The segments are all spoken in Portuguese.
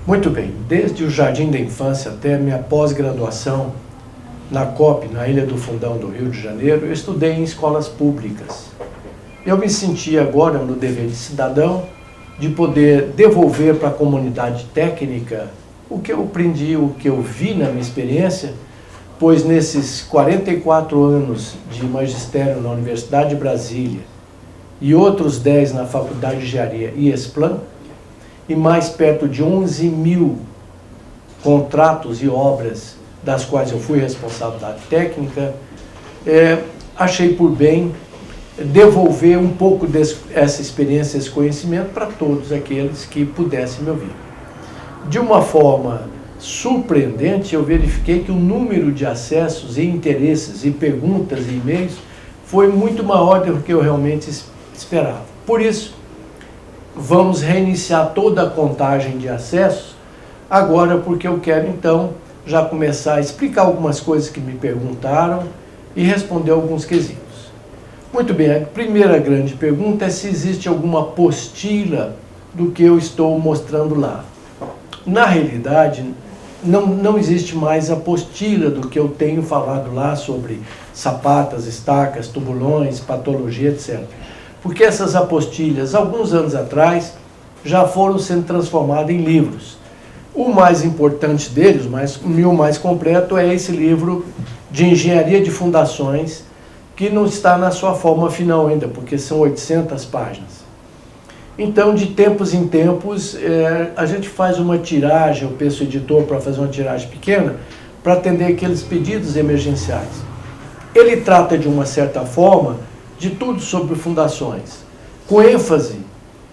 Muito bem, desde o jardim da infância até minha pós-graduação na COP, na Ilha do Fundão do Rio de Janeiro, eu estudei em escolas públicas. Eu me senti agora no dever de cidadão de poder devolver para a comunidade técnica o que eu aprendi, o que eu vi na minha experiência, pois nesses 44 anos de magistério na Universidade de Brasília e outros 10 na Faculdade de Engenharia e Esplan, e mais perto de 11 mil contratos e obras das quais eu fui responsável da técnica, achei por bem devolver um pouco dessa experiência, esse conhecimento para todos aqueles que pudessem me ouvir. De uma forma surpreendente, eu verifiquei que o número de acessos e interesses e perguntas e e-mails foi muito maior do que eu realmente esperava. Por isso, vamos reiniciar toda a contagem de acessos agora, porque eu quero então já começar a explicar algumas coisas que me perguntaram e responder alguns quesitos. Muito bem, a primeira grande pergunta é se existe alguma apostila do que eu estou mostrando lá. Na realidade, não existe mais apostila do que eu tenho falado lá sobre sapatas, estacas, tubulões, patologia, etc. Porque essas apostilhas, alguns anos atrás, já foram sendo transformadas em livros. O mais importante deles, o mais completo, é esse livro de Engenharia de Fundações, que não está na sua forma final ainda, porque são 800 páginas. Então, de tempos em tempos, a gente faz uma tiragem, eu peço ao editor para fazer uma tiragem pequena, para atender aqueles pedidos emergenciais. Ele trata, de uma certa forma, de tudo sobre fundações, com ênfase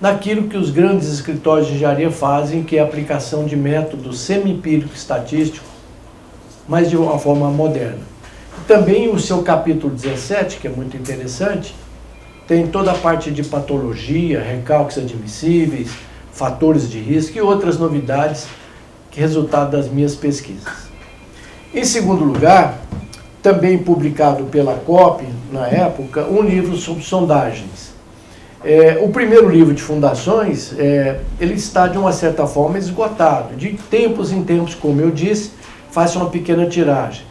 naquilo que os grandes escritórios de engenharia fazem, que é a aplicação de método semi-empírico estatístico, mas de uma forma moderna. Também o seu capítulo 17, que é muito interessante, tem toda a parte de patologia, recalques admissíveis, fatores de risco e outras novidades que resultado das minhas pesquisas. Em segundo lugar, também publicado pela COP, na época, um livro sobre sondagens. O primeiro livro de fundações, ele está de uma certa forma esgotado. De tempos em tempos, como eu disse, faz uma pequena tiragem.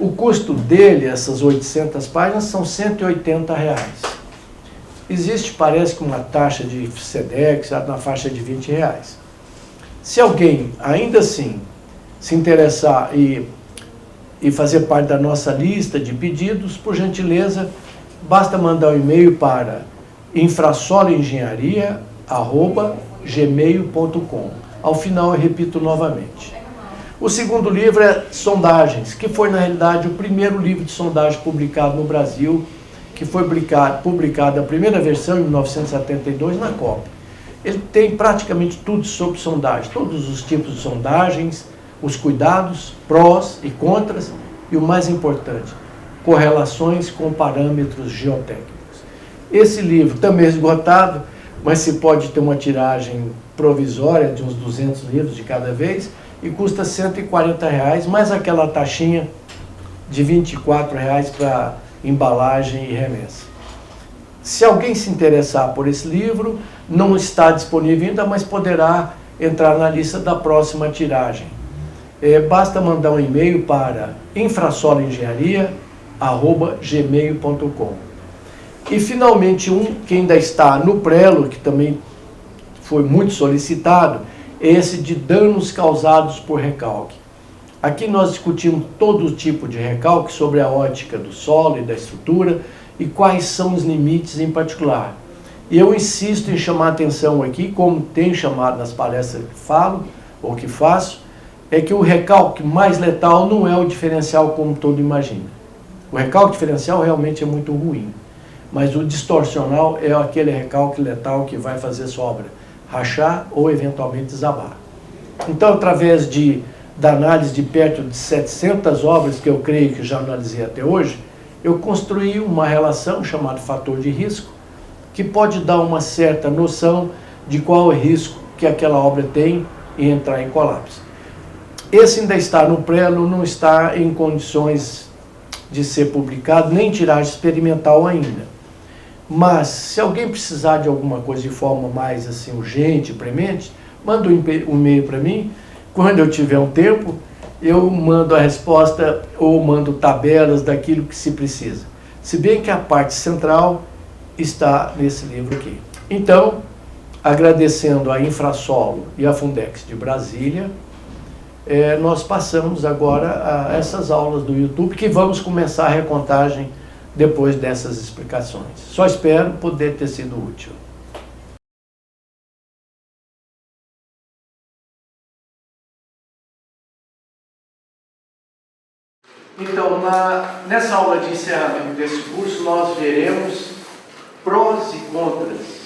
O custo dele, essas 800 páginas, são R$180. Existe, parece que uma taxa de SEDEX na faixa de R$20. Se alguém, ainda assim, se interessar e fazer parte da nossa lista de pedidos, por gentileza, basta mandar um e-mail para infrasoloengenharia@gmail.com. Ao final eu repito novamente. O segundo livro é Sondagens, que foi na realidade o primeiro livro de sondagem publicado no Brasil, que foi publicado a primeira versão em 1972 na COP. Ele tem praticamente tudo sobre sondagem, todos os tipos de sondagens, os cuidados, prós e contras, e o mais importante, correlações com parâmetros geotécnicos. Esse livro também é esgotado, mas se pode ter uma tiragem provisória de uns 200 livros de cada vez, e custa R$140, mais aquela taxinha de R$24 para embalagem e remessa. Se alguém se interessar por esse livro, não está disponível ainda, mas poderá entrar na lista da próxima tiragem. Basta mandar um e-mail para infrasoloengenharia@gmail.com. E finalmente que ainda está no prelo, que também foi muito solicitado, é esse de danos causados por recalque. Aqui nós discutimos todo tipo de recalque sobre a ótica do solo e da estrutura e quais são os limites em particular. E eu insisto em chamar a atenção aqui, como tenho chamado nas palestras que falo ou que faço, é que o recalque mais letal não é o diferencial como todo imagina. O recalque diferencial realmente é muito ruim, mas o distorcional é aquele recalque letal que vai fazer sua obra rachar ou eventualmente desabar. Então, através da análise de perto de 700 obras que eu creio que já analisei até hoje, eu construí uma relação chamada fator de risco, que pode dar uma certa noção de qual é o risco que aquela obra tem em entrar em colapso. Esse ainda está no prelo, não está em condições de ser publicado, nem tiragem experimental ainda. Mas, se alguém precisar de alguma coisa de forma mais assim, urgente, premente, manda um e-mail para mim Quando eu tiver um tempo, eu mando a resposta ou mando tabelas daquilo que se precisa. Se bem que a parte central está nesse livro aqui. Então, agradecendo a Infrasolo e a Fundex de Brasília, nós passamos agora a essas aulas do YouTube, que vamos começar a recontagem depois dessas explicações. Só espero poder ter sido útil. Então, nessa aula de encerramento desse curso, nós veremos prós e contras,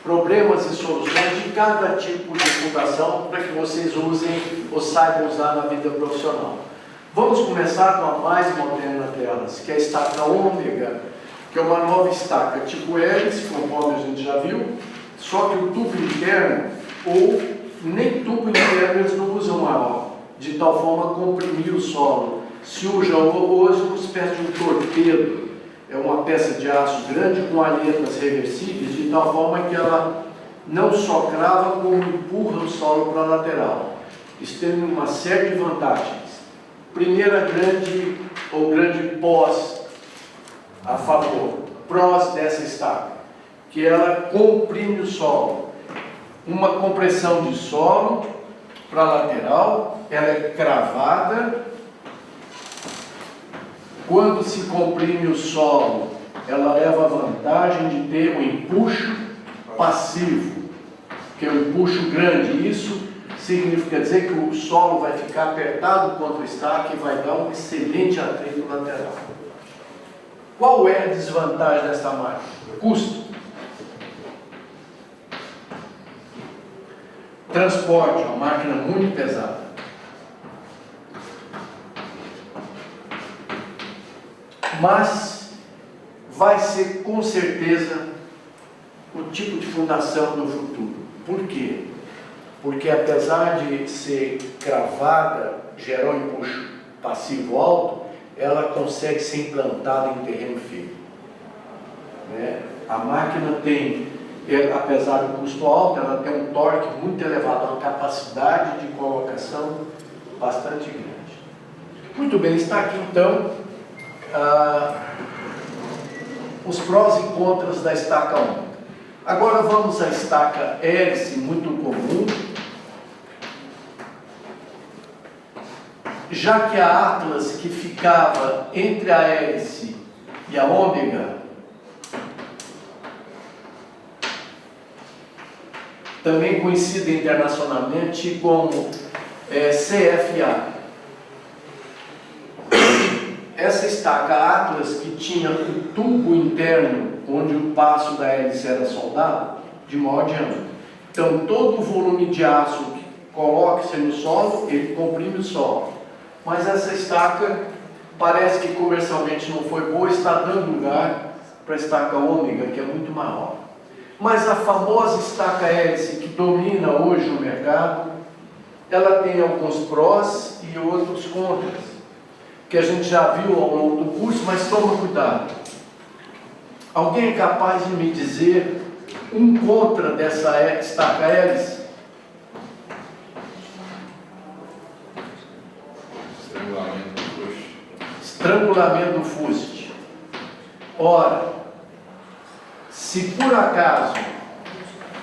problemas e soluções de cada tipo de fundação para que vocês usem ou saibam usar na vida profissional. Vamos começar com a mais moderna delas, que é a estaca ômega, que é uma nova estaca tipo hélice, conforme a gente já viu, só que o tubo interno, ou nem tubo interno eles não usam maior, de tal forma a comprimir o solo. Se usa hoje uma espécie de um torpedo, é uma peça de aço grande com aletas reversíveis, de tal forma que ela não só crava, como empurra o solo para a lateral. Isso tem uma série de vantagens. Primeira grande pós a favor, prós dessa estaca, que ela comprime o solo. Uma compressão de solo para a lateral, ela é cravada. Quando se comprime o solo, ela leva a vantagem de ter um empuxo passivo, que é um empuxo grande. Isso significa dizer que o solo vai ficar apertado contra o estaque e vai dar um excelente atrito lateral. Qual é a desvantagem dessa máquina? Custo. Transporte, uma máquina muito pesada. Mas vai ser com certeza o tipo de fundação do futuro. Por quê? Porque apesar de ser cravada, gerar um empuxo passivo alto, ela consegue ser implantada em terreno firme. A máquina tem, apesar do custo alto, ela tem um torque muito elevado, uma capacidade de colocação bastante grande. Muito bem, está aqui então os prós e contras da estaca ômega. Agora vamos à estaca hélice, muito comum. Já que a Atlas, que ficava entre a hélice e a ômega, também conhecida internacionalmente como CFA. Essa estaca Atlas, que tinha um tubo interno onde o passo da hélice era soldado, de maior diâmetro. Então, todo o volume de aço que coloque-se no solo, ele comprime o solo. Mas essa estaca parece que comercialmente não foi boa, está dando lugar para a estaca ômega, que é muito maior. Mas a famosa estaca hélice que domina hoje o mercado, ela tem alguns prós e outros contras, que a gente já viu ao longo do curso, mas toma cuidado. Alguém é capaz de me dizer um contra dessa estaca hélice? Estrangulamento do fuste. Ora, se por acaso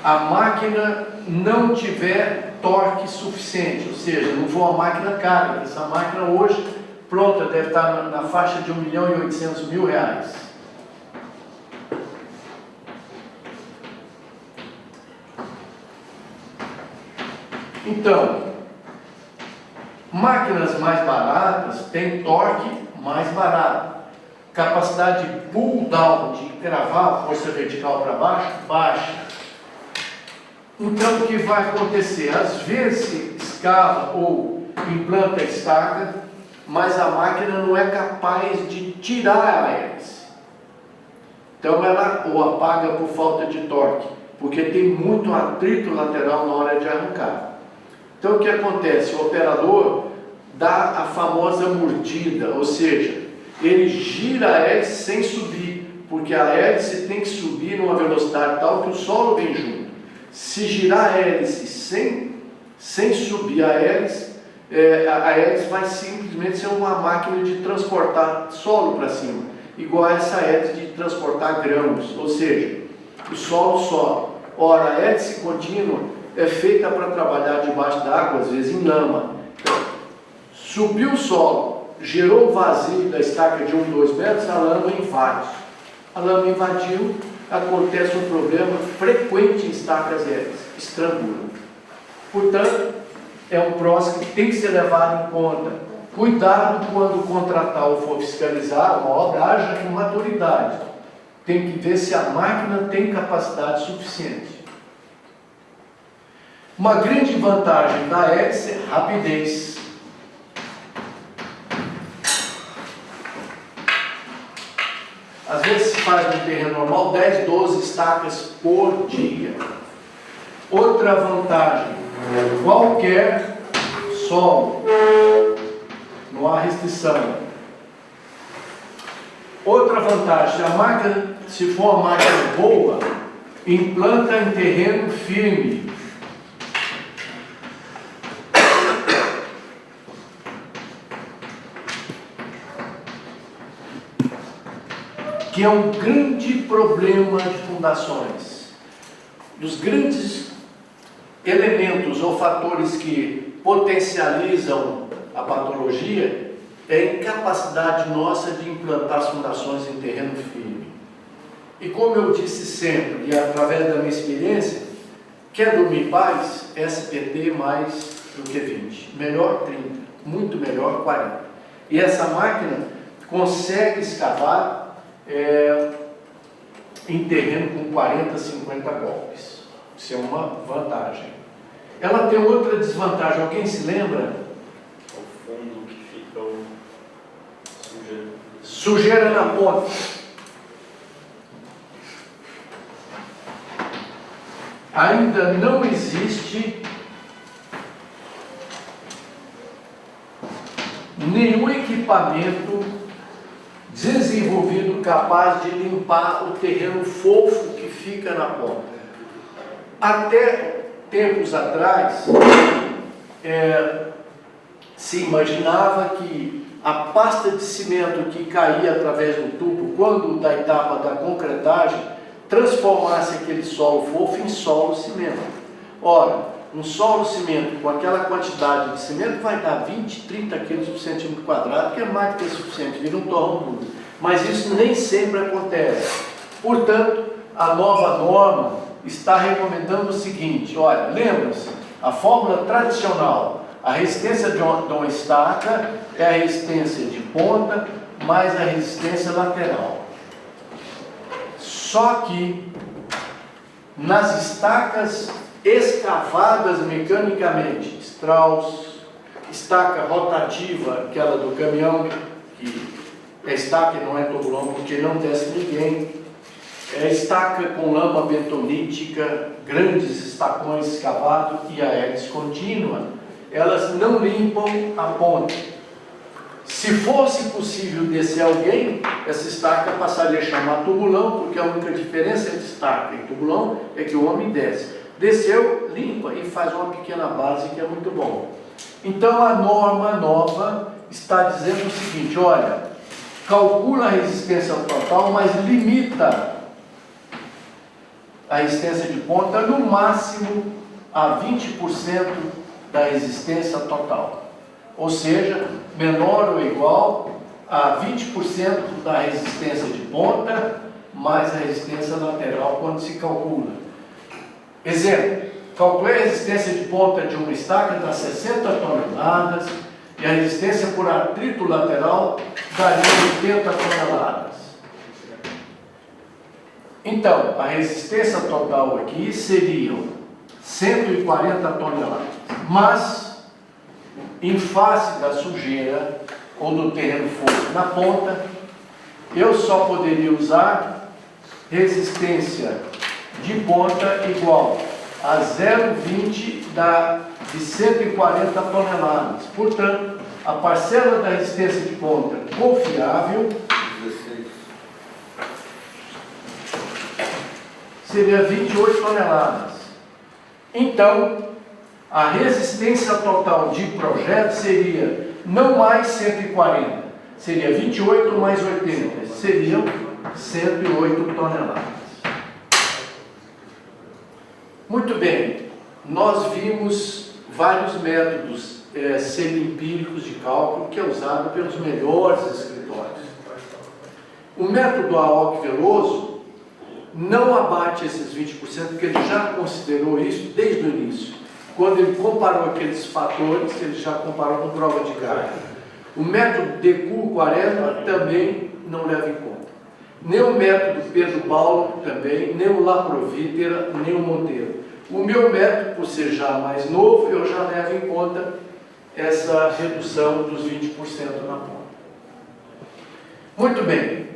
a máquina não tiver torque suficiente, ou seja, não for uma máquina cara, essa máquina hoje pronta deve estar na faixa de R$1.800.000. Então, máquinas mais baratas têm torque mais barato, capacidade de pull down, de cravar a força vertical para baixo, baixa. Então, o que vai acontecer? Às vezes escava ou implanta a estaca, mas a máquina não é capaz de tirar a hélice. Então ela ou apaga por falta de torque, porque tem muito atrito lateral na hora de arrancar. Então o que acontece? O operador dá a famosa mordida, ou seja, ele gira a hélice sem subir, porque a hélice tem que subir numa velocidade tal que o solo vem junto. Se girar a hélice sem sem subir a hélice, a hélice vai simplesmente ser uma máquina de transportar solo para cima, igual a essa hélice de transportar grãos, ou seja, o solo sobe. Ora, a hélice contínua é feita para trabalhar debaixo d'água, às vezes em lama. Então, subiu o solo, gerou vazio da estaca de 1, 2 metros, a lama invade. A lama invadiu, acontece um problema frequente em estacas hélices, estrangula. Portanto, é um próximo que tem que ser levado em conta. Cuidado quando contratar ou for fiscalizar uma obra, haja com maturidade. Tem que ver se a máquina tem capacidade suficiente. Uma grande vantagem da hélice é rapidez. Às vezes se faz no terreno normal 10, 12 estacas por dia. Outra vantagem, qualquer solo, não há restrição. Outra vantagem, a máquina, se for uma máquina boa, implanta em terreno firme. Que é um grande problema de fundações. Dos grandes elementos ou fatores que potencializam a patologia é a incapacidade nossa de implantar as fundações em terreno firme. E como eu disse sempre, e através da minha experiência, quer dormir em paz, SPT mais do que 20. Melhor 30, muito melhor 40. E essa máquina consegue escavar em terreno com 40, 50 golpes. Isso é uma vantagem. Ela tem outra desvantagem. Alguém se lembra? O fundo que fica o sujeira. Sujeira na ponta. Ainda não existe nenhum equipamento desenvolvido capaz de limpar o terreno fofo que fica na ponta. Até tempos atrás, se imaginava que a pasta de cimento que caía através do tubo, quando da etapa da concretagem, transformasse aquele solo fofo em solo cimento. Ora, um solo cimento com aquela quantidade de cimento vai dar 20, 30 quilos por centímetro quadrado, que é mais do que suficiente, vira um torrão duro. Mas isso nem sempre acontece. Portanto, a nova norma está recomendando o seguinte, olha, lembra-se, a fórmula tradicional, a resistência de uma estaca é a resistência de ponta mais a resistência lateral. Só que nas estacas escavadas mecanicamente, Strauss, estaca rotativa, aquela do caminhão, que é estaca e não é tobulão, porque não desce ninguém, é estaca com lama betonítica, grandes estacões escavados e a hélice contínua, elas não limpam a ponta. Se fosse possível descer alguém, essa estaca passaria a chamar tubulão, porque a única diferença entre estaca e tubulão é que o homem desce. Desceu, limpa e faz uma pequena base, que é muito bom. Então a norma nova está dizendo o seguinte, olha, calcula a resistência total, mas limita a resistência de ponta no máximo a 20% da resistência total. Ou seja, menor ou igual a 20% da resistência de ponta mais a resistência lateral quando se calcula. Exemplo, calculei a resistência de ponta de uma estaca dá 60 toneladas e a resistência por atrito lateral daria 80 toneladas. Então, a resistência total aqui seriam 140 toneladas. Mas, em face da sujeira ou do terreno fofo na ponta, eu só poderia usar resistência de ponta igual a 0,20 de 140 toneladas. Portanto, a parcela da resistência de ponta confiável seria 28 toneladas. Então, A resistência total de projeto seria não mais 140, seria 28 mais 80, seriam 108 toneladas. Muito bem, nós vimos vários métodos semi-empíricos de cálculo que é usado pelos melhores escritórios. O método Aoki-Veloso não abate esses 20%, porque ele já considerou isso desde o início. Quando ele comparou aqueles fatores, ele já comparou com prova de carga. O método DQ40 também não leva em conta. Nem o método Pedro Paulo também, nem o Laprovítera, nem o Monteiro. O meu método, por ser já mais novo, eu já levo em conta essa redução dos 20% na ponta. Muito bem.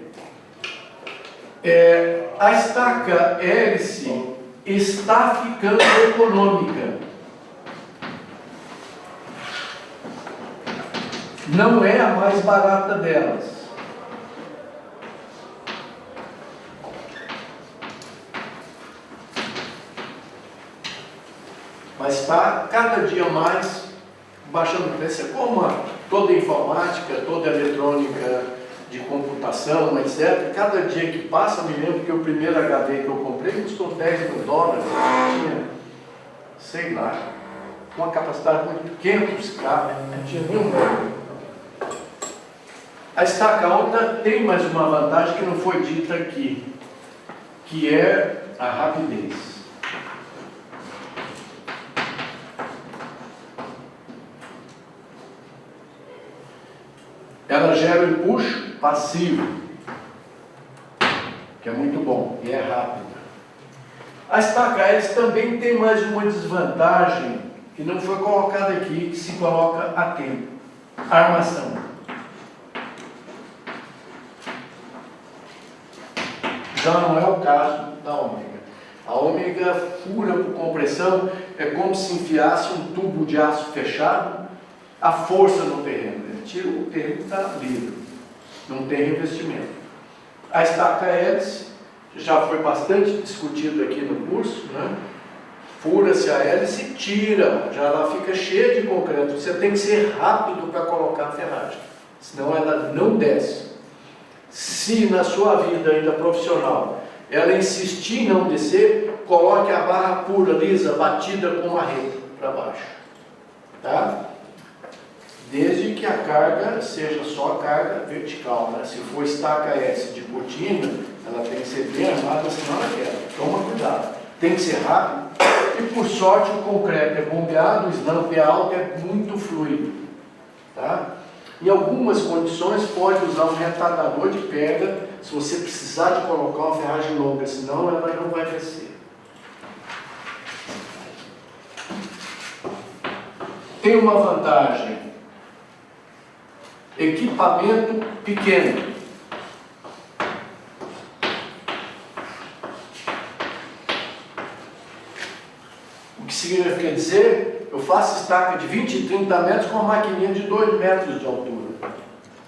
A estaca hélice está ficando econômica. Não é a mais barata delas. Mas está cada dia mais baixando o preço. É como toda informática, toda eletrônica de computação, etc. Cada dia que passa, me lembro que o primeiro HD que eu comprei custou 10 mil dólares. Tinha, sei lá, uma capacidade muito pequena para os cabos, não tinha nenhum. A estaca alta tem mais uma vantagem que não foi dita aqui, que é a rapidez. Ela gera o empuxo passivo, que é muito bom e é rápida. A estaca hélice também tem mais uma desvantagem que não foi colocada aqui, que se coloca a tempo: a armação. Já não é o caso da ômega. A ômega fura por compressão, é como se enfiasse um tubo de aço fechado, a força no terreno. Ele tira, o terreno está livre, não tem revestimento. A estaca hélice já foi bastante discutido aqui no curso, né? Fura-se a hélice e tira, já ela fica cheia de concreto. Você tem que ser rápido para colocar a ferragem, senão ela não desce. Se na sua vida ainda profissional ela insistir em não descer, coloque a barra pura, lisa, batida com marreta para baixo, tá? Desde que a carga seja só a carga vertical, né? Se for estaca S de cortina, ela tem que ser bem armada, senão ela quebra. Toma cuidado. Tem que ser rápido. E por sorte o concreto é bombeado, o slump é alto, é muito fluido, tá? Em algumas condições pode usar um retardador de pega se você precisar de colocar uma ferragem longa, senão ela não vai descer. Tem uma vantagem: equipamento pequeno. O que significa dizer? Eu faço estaca de 20 e 30 metros com uma maquininha de 2 metros de altura.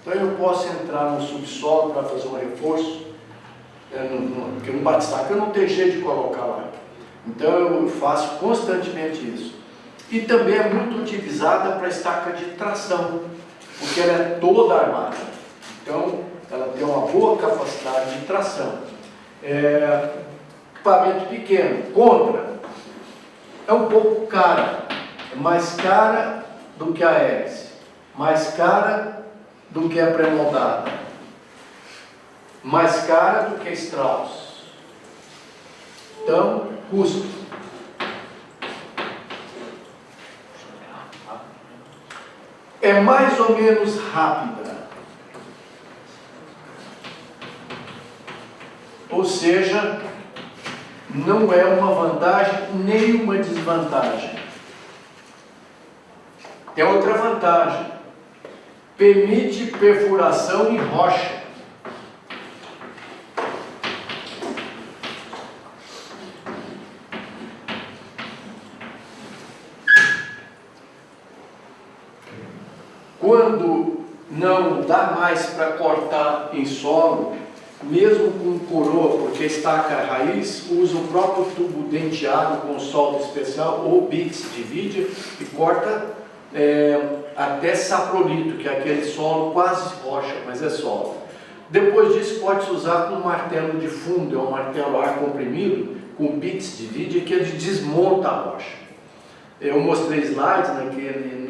Então eu posso entrar no subsolo para fazer um reforço, porque no bate-estaca eu não tenho jeito de colocar lá. Então eu faço constantemente isso. E também é muito utilizada para estaca de tração, porque ela é toda armada. Então ela tem uma boa capacidade de tração. Equipamento pequeno. Contra. É um pouco cara. É mais cara do que a hélice. Mais cara do que a pré-moldada. Mais cara do que a Strauss. Então, custo. É mais ou menos rápida. Ou seja, não é uma vantagem nem uma desvantagem. Tem outra vantagem: permite perfuração em rocha. Quando não dá mais para cortar em solo, mesmo com coroa, porque a estaca raiz usa o próprio tubo denteado com solda especial ou bits de vídeo e corta até saprolito, que é aquele solo quase rocha, mas é solo. Depois disso pode-se usar com um martelo de fundo, é um martelo ar comprimido com bits de vídeo que ele desmonta a rocha. Eu mostrei slides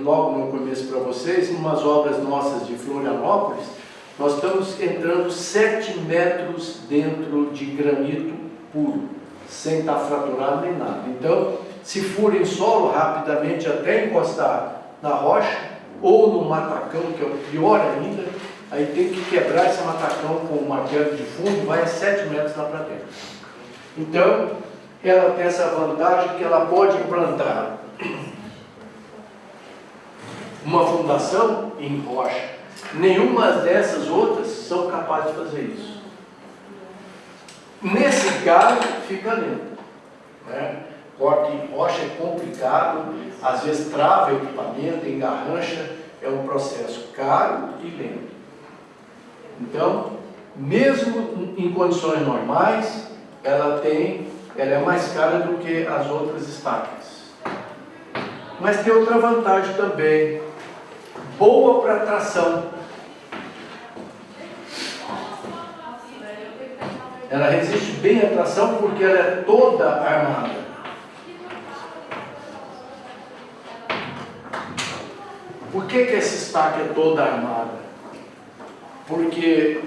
logo no começo para vocês, em umas obras nossas de Florianópolis. Nós estamos entrando 7 metros dentro de granito puro, sem estar fraturado nem nada. Então, se for em solo, rapidamente até encostar na rocha, ou no matacão, que é o pior ainda, aí tem que quebrar esse matacão com um martelo de fundo e vai a 7 metros lá para dentro. Então, ela tem essa vantagem que ela pode implantar uma fundação em rocha. Nenhuma dessas outras são capazes de fazer isso. Nesse caso, fica lento, né? Corte em rocha é complicado, às vezes trava o equipamento, engarrancha, é um processo caro e lento. Então, mesmo em condições normais, ela é mais cara do que as outras estacas. Mas tem outra vantagem também, boa para tração. Ela resiste bem à tração porque ela é toda armada. Por que essa estaca é toda armada? Porque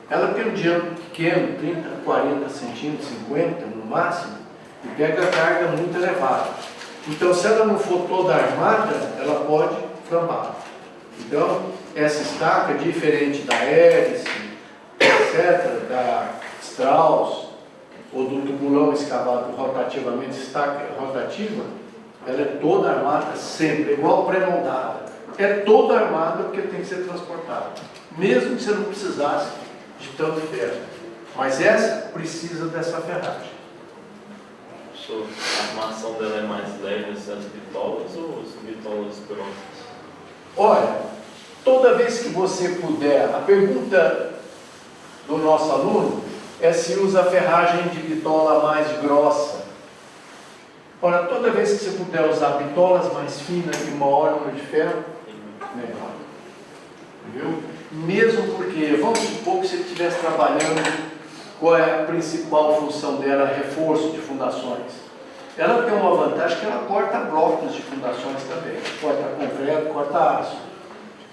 ela tem um diâmetro pequeno, 30, 40 centímetros, 50 no máximo, e pega carga muito elevada. Então, se ela não for toda armada, ela pode flambar. Então, essa estaca, diferente da hélice, etc., da Strauss, ou do tubulão escavado rotativamente, estaca rotativa, ela é toda armada sempre, igual pré-moldada. É toda armada porque tem que ser transportada, mesmo que você não precisasse de tanto ferro. Mas essa precisa dessa ferragem. A armação dela é mais leve as bitolas ou as bitolas grossas? Olha, toda vez que você puder, a pergunta do nosso aluno é se usa a ferragem de bitola mais grossa. Ora, toda vez que você puder usar bitolas mais finas e uma órgão de ferro, melhor. Viu? Mesmo porque, vamos supor que você estivesse trabalhando, qual é a principal função dela? Reforço de fundações. Ela tem uma vantagem que ela corta blocos de fundações também. Corta concreto, corta aço.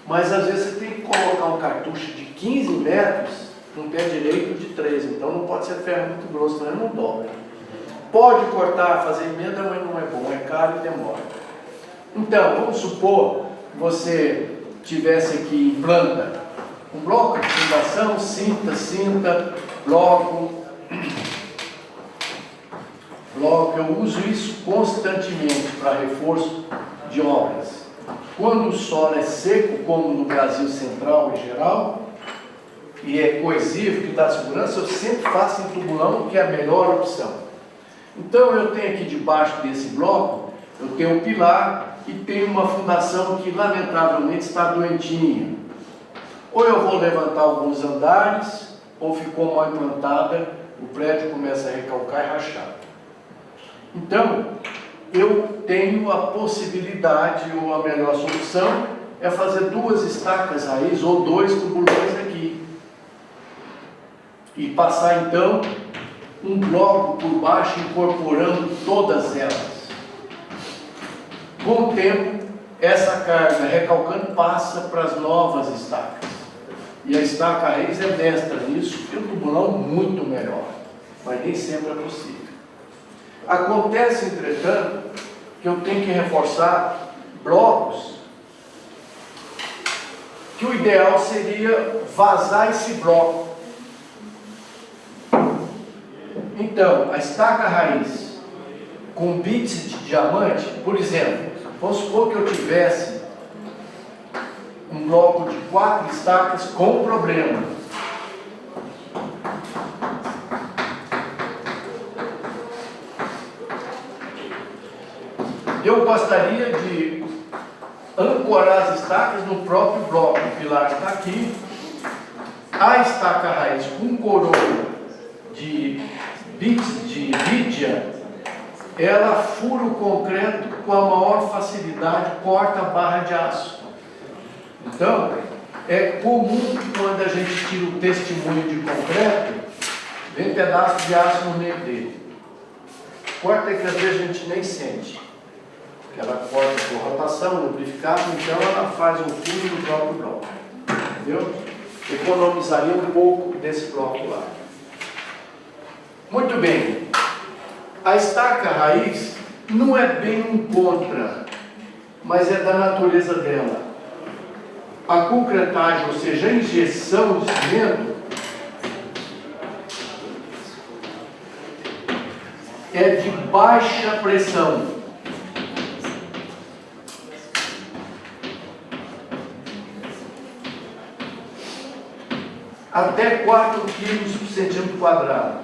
Mas às vezes você tem que colocar um cartucho de 15 metros um pé direito de 3. Então não pode ser ferro muito grosso, senão ele não dobra. Pode cortar, fazer emenda, mas não é bom. É caro e demora. Então, vamos supor que você tivesse aqui em planta um bloco de fundação, cinta, bloco. Eu uso isso constantemente para reforço de obras. Quando o solo é seco, como no Brasil Central em geral, e é coesivo, que dá segurança, eu sempre faço em tubulão, que é a melhor opção. Então eu tenho aqui debaixo desse bloco, eu tenho um pilar e tenho uma fundação que lamentavelmente está doentinha. Ou eu vou levantar alguns andares, ou ficou mal implantada, o prédio começa a recalcar e rachar. Então, eu tenho a possibilidade, ou a melhor solução, é fazer 2 estacas raiz ou 2 tubulões aqui. E passar então um bloco por baixo incorporando todas elas. Com o tempo, essa carga recalcando passa para as novas estacas. E a estaca raiz é mestra nisso, e o tubulão muito melhor. Mas nem sempre é possível. Acontece, entretanto, que eu tenho que reforçar blocos que o ideal seria vazar esse bloco. Então, a estaca raiz com bits de diamante, por exemplo, vamos supor que eu tivesse um bloco de 4 estacas com problema. Eu gostaria de ancorar as estacas no próprio bloco. O pilar está aqui, A estaca raiz com coroa de vidia, ela fura o concreto com a maior facilidade, corta a barra de aço. Então, é comum que quando a gente tira o testemunho de concreto, vem pedaço de aço no meio dele. Corta que às vezes a gente nem sente. Porque ela corta por rotação, lubrificado, então ela faz um furo no próprio bloco. Entendeu? Economizaria um pouco desse bloco lá. Muito bem. A estaca raiz não é bem um contra, mas é da natureza dela. A concretagem, ou seja, a injeção de cimento, é de baixa pressão. Até 4 kg por centímetro quadrado.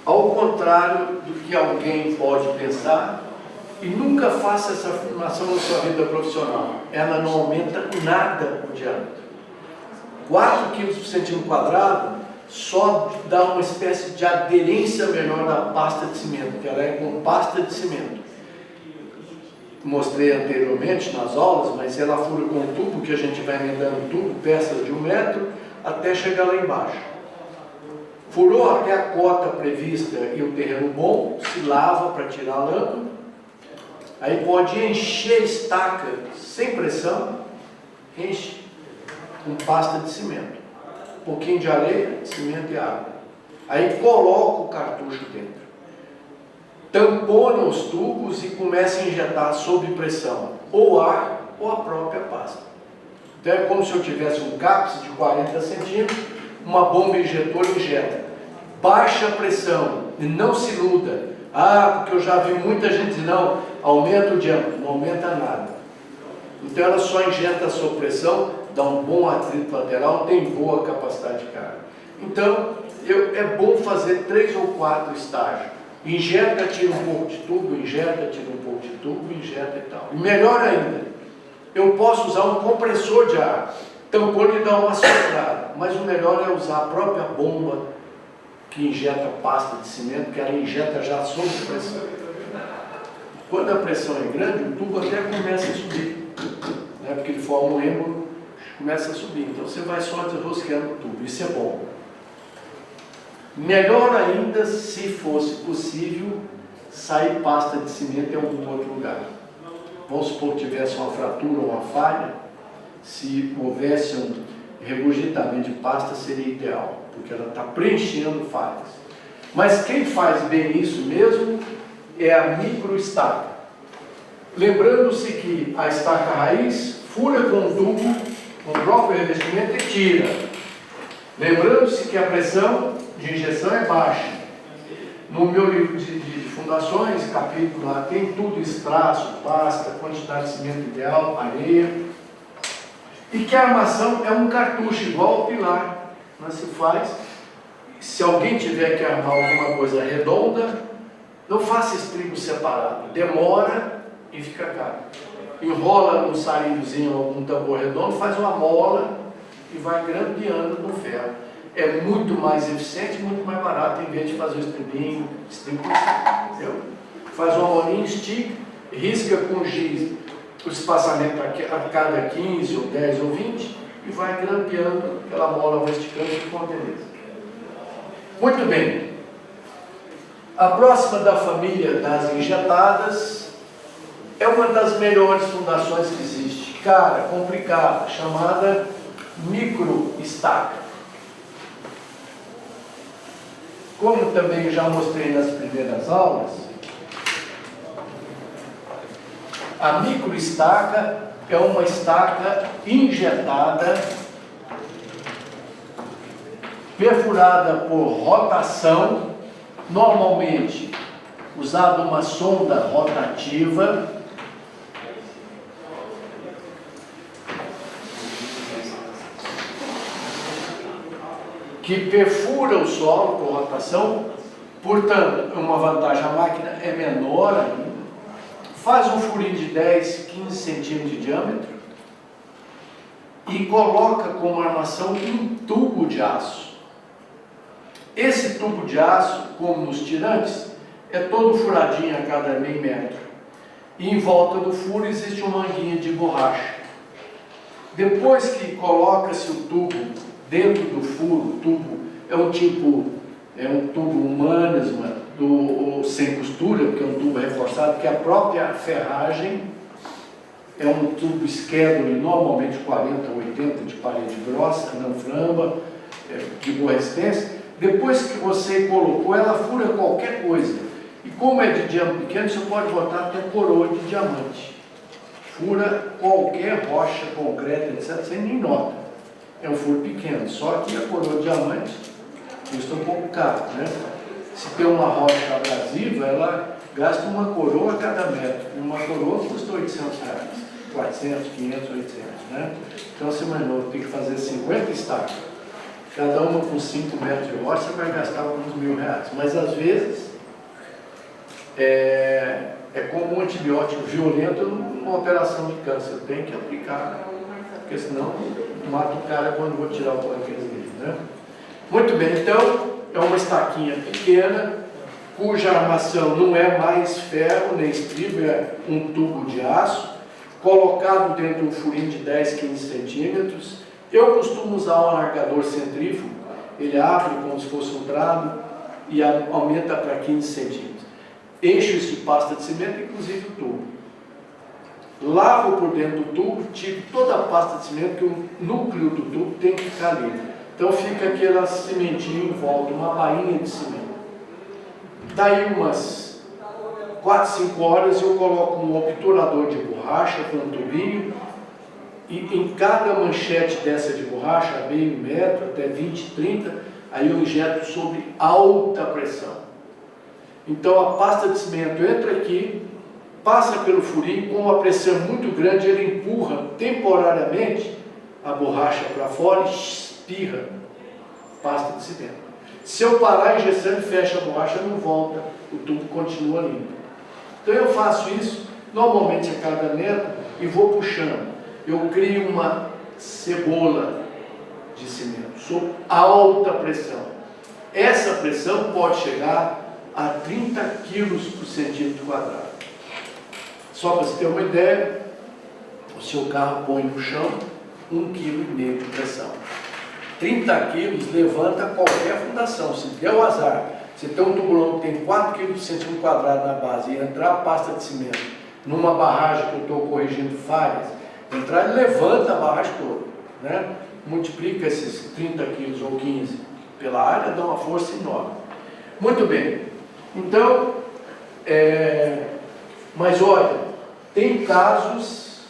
Ao contrário do que alguém pode pensar, e nunca faça essa afirmação na sua vida profissional, ela não aumenta nada o diâmetro. 4 kg por centímetro quadrado só dá uma espécie de aderência melhor da pasta de cimento, que ela é com pasta de cimento. Mostrei anteriormente nas aulas, mas ela fura com um tubo, que a gente vai emendando tubo, peças de 1 metro, até chegar lá embaixo. Furou até a cota prevista e o terreno bom, se lava para tirar a lâmpada. Aí pode encher a estaca sem pressão, enche com pasta de cimento. Um pouquinho de areia, cimento e água. Aí coloca o cartucho dentro. Tampona os tubos e começa a injetar sob pressão, ou ar ou a própria pasta. Então é como se eu tivesse um cápsule de 40 centímetros, uma bomba injetora injeta. Baixa pressão, e não se iluda. Ah, porque eu já vi muita gente dizer, não, aumenta o diâmetro, não aumenta nada. Então ela só injeta sob pressão, dá um bom atrito lateral, tem boa capacidade de carga. Então, é bom fazer 3 ou 4 estágios. Injeta, tira um pouco de tubo, injeta, tira um pouco de tubo, injeta e tal. E melhor ainda, eu posso usar um compressor de ar, tampona e dar uma soprada, mas o melhor é usar a própria bomba que injeta pasta de cimento, que ela injeta já sob pressão. Quando a pressão é grande, o tubo até começa a subir, né? Porque ele forma um êmbolo, começa a subir. Então você vai só desrosqueando o tubo, isso é bom. Melhor ainda se fosse possível sair pasta de cimento em algum outro lugar. Vamos supor que tivesse uma fratura ou uma falha, se houvesse um regurgitamento de pasta seria ideal, porque ela está preenchendo falhas. Mas quem faz bem isso mesmo é a microestaca. Lembrando-se que a estaca raiz fura com o tubo, com o próprio revestimento e tira. Lembrando-se que a pressão de injeção é baixa. No meu livro de fundações, capítulo lá, tem tudo, estraço, pasta, quantidade de cimento ideal, areia. E que a armação é um cartucho igual ao pilar. Mas se faz, se alguém tiver que armar alguma coisa redonda, não faça estribo separado, demora e fica caro. Enrola um sarilhozinho, algum tambor redondo, faz uma mola e vai grampeando no ferro. É muito mais eficiente, muito mais barato, em vez de fazer o estribinho, entendeu? Faz uma molinha, estica, risca com giz o espaçamento a cada 15 ou 10 ou 20 e vai grampeando, aquela mola vai esticando e com beleza. Muito bem. A próxima da família das injetadas é uma das melhores fundações que existe. Cara, complicada, chamada microestaca. Como também já mostrei nas primeiras aulas, a microestaca é uma estaca injetada, perfurada por rotação, normalmente usada uma sonda rotativa, que perfura o solo por rotação, portanto, uma vantagem, a máquina é menor ainda, faz um furinho de 10, 15 centímetros de diâmetro, e coloca como armação um tubo de aço. Esse tubo de aço, como nos tirantes, é todo furadinho a cada meio metro. E em volta do furo existe uma manguinha de borracha. Depois que coloca-se o tubo dentro do furo, o tubo é um tubo Humanisma sem costura, porque é um tubo reforçado, que a própria ferragem é um tubo Schedule, normalmente 40 ou 80 de parede grossa, não flamba, de boa resistência. Depois que você colocou, ela fura qualquer coisa. E como é de diâmetro pequeno, você pode botar até coroa de diamante. Fura qualquer rocha, concreto, etc., você nem nota. É um furo pequeno, só que a coroa de diamante custa um pouco caro, né? Se tem uma rocha abrasiva, ela gasta uma coroa a cada metro. E uma coroa custa R$800. 400, 500, 800, né? Então, você imaginou, tem que fazer 50 estacas. Cada uma com 5 metros de rocha, você vai gastar uns R$1.000. Mas, às vezes, é como um antibiótico violento numa operação de câncer. Tem que aplicar, porque senão mata o cara quando vou tirar o pâncreas dele, né? Muito bem, então, é uma estaquinha pequena, cuja armação não é mais ferro nem estribo, é um tubo de aço, colocado dentro de um furinho de 10, 15 centímetros. Eu costumo usar um alargador centrífugo, ele abre como se fosse um trado e aumenta para 15 centímetros. Encho isso de pasta de cimento, inclusive o tubo. Lavo por dentro do tubo, tiro toda a pasta de cimento, que o núcleo do tubo tem que ficar livre. Então fica aquele cimentinho em volta, uma bainha de cimento. Daí umas 4, 5 horas eu coloco um obturador de borracha com um tubinho, e em cada manchete dessa de borracha, meio metro, até 20, 30, aí eu injeto sob alta pressão. Então a pasta de cimento entra aqui, passa pelo furinho, com uma pressão muito grande, ele empurra temporariamente a borracha para fora e espirra pasta de cimento. Se eu parar a injeção e fecha a borracha, não volta, o tubo continua limpo. Então eu faço isso, normalmente a cada metro, e vou puxando. Eu crio uma cebola de cimento, sob alta pressão. Essa pressão pode chegar a 30 quilos por centímetro quadrado. Só para você ter uma ideia, o seu carro põe no chão 1,5 kg de pressão. 30 quilos levanta qualquer fundação. Se der o azar, você tem um tubulão que tem 4 kg por centímetro quadrado na base e entrar pasta de cimento numa barragem que eu estou corrigindo falhas, entrar e levanta a barragem toda, né? Multiplica esses 30 quilos ou 15 pela área, dá uma força enorme. Muito bem. Então, mas olha, tem casos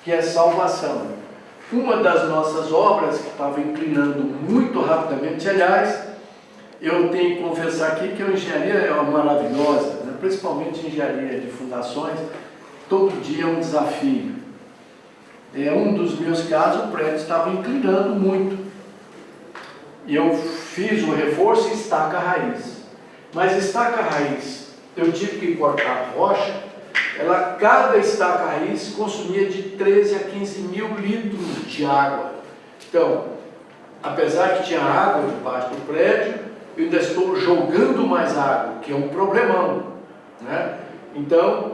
que é salvação. Uma das nossas obras, que estava inclinando muito rapidamente, aliás, eu tenho que confessar aqui que a engenharia é maravilhosa, né? Principalmente engenharia de fundações, todo dia é um desafio. Um dos meus casos, o prédio estava inclinando muito. E eu fiz o reforço e estaca a raiz. Mas estaca a raiz, eu tive que cortar a rocha, cada estaca raiz consumia de 13 a 15 mil litros de água. Então, apesar que tinha água debaixo do prédio, eu ainda estou jogando mais água, que é um problemão, né? Então,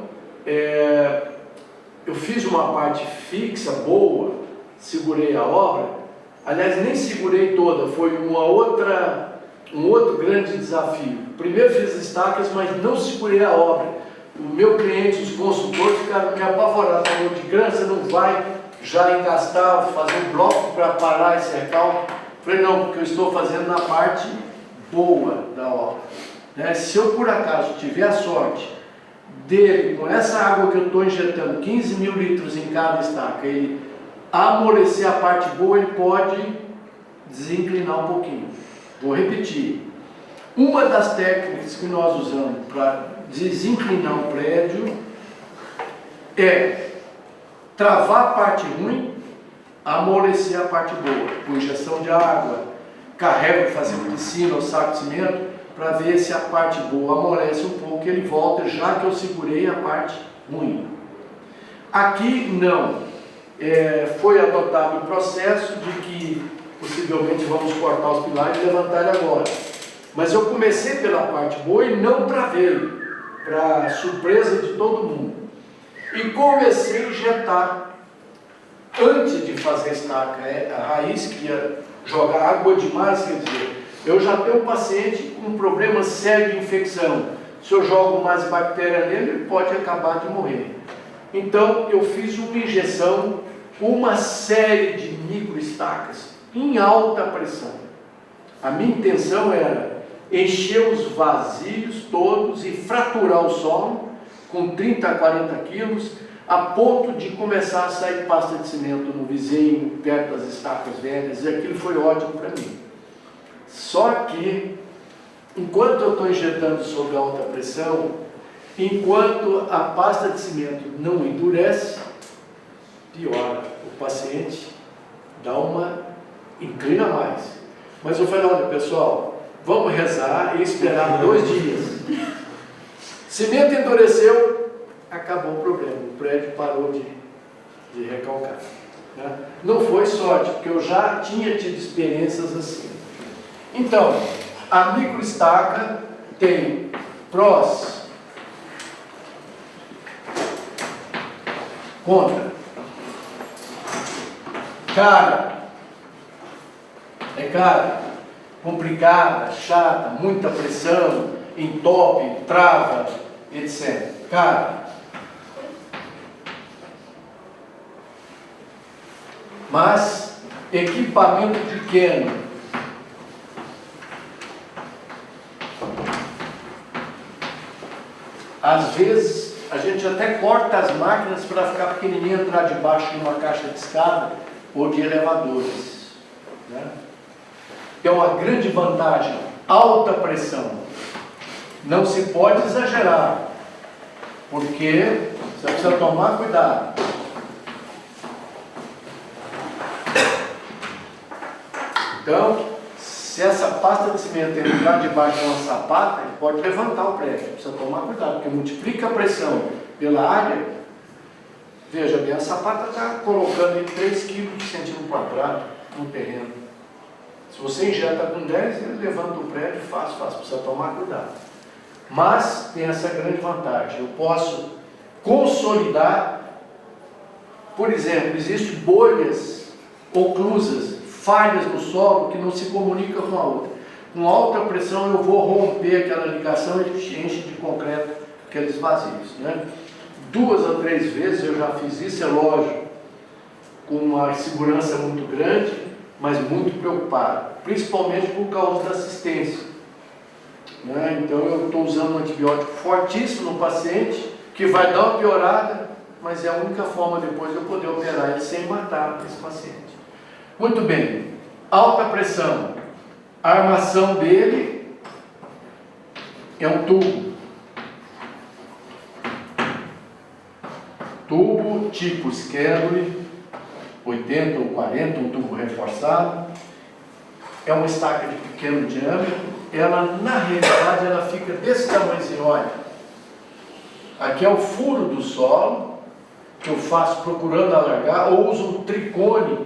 eu fiz uma parte fixa, boa, segurei a obra, aliás, nem segurei toda, foi um outro grande desafio. Primeiro fiz as estacas, mas não segurei a obra. O meu cliente, os consultores ficaram me apavorados, falou de grana, você não vai já engastar, fazer um bloco para parar esse recalque? Falei, não, porque eu estou fazendo na parte boa da obra, né? Se eu por acaso tiver a sorte dele, com essa água que eu estou injetando, 15 mil litros em cada estaca, ele amolecer a parte boa, ele pode desinclinar um pouquinho. Vou repetir. Uma das técnicas que nós usamos para desinclinar um prédio é travar a parte ruim, amolecer a parte boa, com injeção de água, carrego, fazendo piscina ou saco de cimento, para ver se a parte boa amolece um pouco e ele volta, já que eu segurei a parte ruim. Aqui não. foi adotado o processo de que possivelmente vamos cortar os pilares e levantar ele agora. Mas eu comecei pela parte boa e não travei, para surpresa de todo mundo. E comecei a injetar, antes de fazer a estaca, a raiz que ia jogar água demais, quer dizer, eu já tenho um paciente com um problema sério de infecção. Se eu jogo mais bactéria nele, ele pode acabar de morrer. Então, eu fiz uma injeção, uma série de microestacas em alta pressão. A minha intenção era encher os vazios todos e fraturar o solo com 30 a 40 quilos, a ponto de começar a sair pasta de cimento no vizinho, perto das estacas velhas, e aquilo foi ótimo para mim. Só que, enquanto eu estou injetando sob alta pressão, enquanto a pasta de cimento não endurece, piora. O paciente dá uma inclina mais. Mas eu falei, olha pessoal, vamos rezar e esperar 2 dias. Cimento endureceu, acabou o problema. O prédio parou de recalcar. Né? Não foi sorte, porque eu já tinha tido experiências assim. Então, a microestaca tem prós, contra. Cara, é cara, complicada, chata, muita pressão, entope, trava, etc. Cara, mas equipamento pequeno, às vezes a gente até corta as máquinas para ficar pequenininho, entrar debaixo de uma caixa de escada ou de elevadores, né? É uma grande vantagem, alta pressão. Não se pode exagerar, porque você precisa tomar cuidado. Então, se essa pasta de cimento entrar debaixo de uma sapata, ele pode levantar o prédio. Precisa tomar cuidado, porque multiplica a pressão pela área. Veja bem, a sapata está colocando em 3 kg de centímetro quadrado no terreno. Se você injeta com 10, ele levanta o prédio fácil, precisa tomar cuidado. Mas tem essa grande vantagem, eu posso consolidar, por exemplo, existem bolhas oclusas, falhas no solo que não se comunicam com a outra. Com alta pressão eu vou romper aquela ligação e enche de concreto aqueles vazios, né? 2 a 3 vezes eu já fiz isso, é lógico, com uma segurança muito grande, mas muito preocupado, principalmente por causa da assistência, né? Então eu estou usando um antibiótico fortíssimo no paciente, que vai dar uma piorada, mas é a única forma depois de eu poder operar ele sem matar esse paciente. Muito bem, alta pressão, a armação dele é um tubo tipo Schedule, 80 ou 40, um tubo reforçado, é uma estaca de pequeno diâmetro, ela na realidade ela fica desse tamanhozinho, olha, aqui é o furo do solo, que eu faço procurando alargar, ou uso um tricone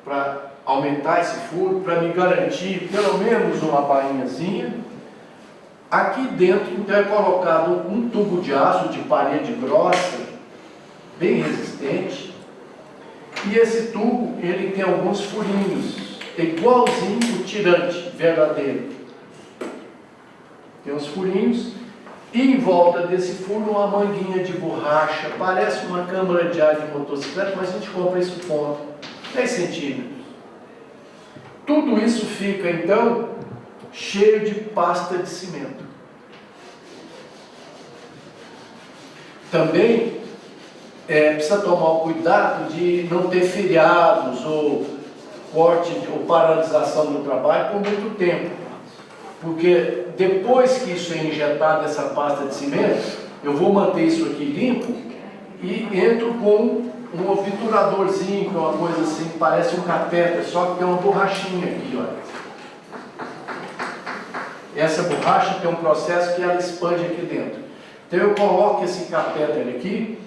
para aumentar esse furo, para me garantir pelo menos uma bainhazinha. Aqui dentro então é colocado um tubo de aço de parede grossa, bem resistente, e esse tubo ele tem alguns furinhos, igualzinho o tirante verdadeiro. Tem uns furinhos, e em volta desse furo uma manguinha de borracha, parece uma câmara de ar de motocicleta, mas a gente compra isso ponto, 10 centímetros. Tudo isso fica então cheio de pasta de cimento. Também precisa tomar o cuidado de não ter feriados ou corte ou paralisação do trabalho por muito tempo, porque depois que isso é injetado, essa pasta de cimento, eu vou manter isso aqui limpo e entro com um obturadorzinho, que é uma coisa assim, parece um catéter, só que tem uma borrachinha aqui, olha. Essa borracha tem um processo que ela expande aqui dentro. Então eu coloco esse catéter aqui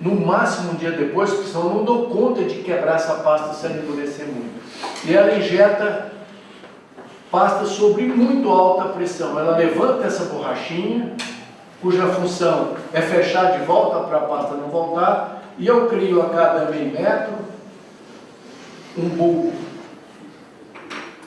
no máximo um dia depois, porque senão eu não dou conta de quebrar essa pasta se ela endurecer muito. E ela injeta pasta sobre muito alta pressão. Ela levanta essa borrachinha, cuja função é fechar de volta para a pasta não voltar, e eu crio a cada meio metro um bulbo.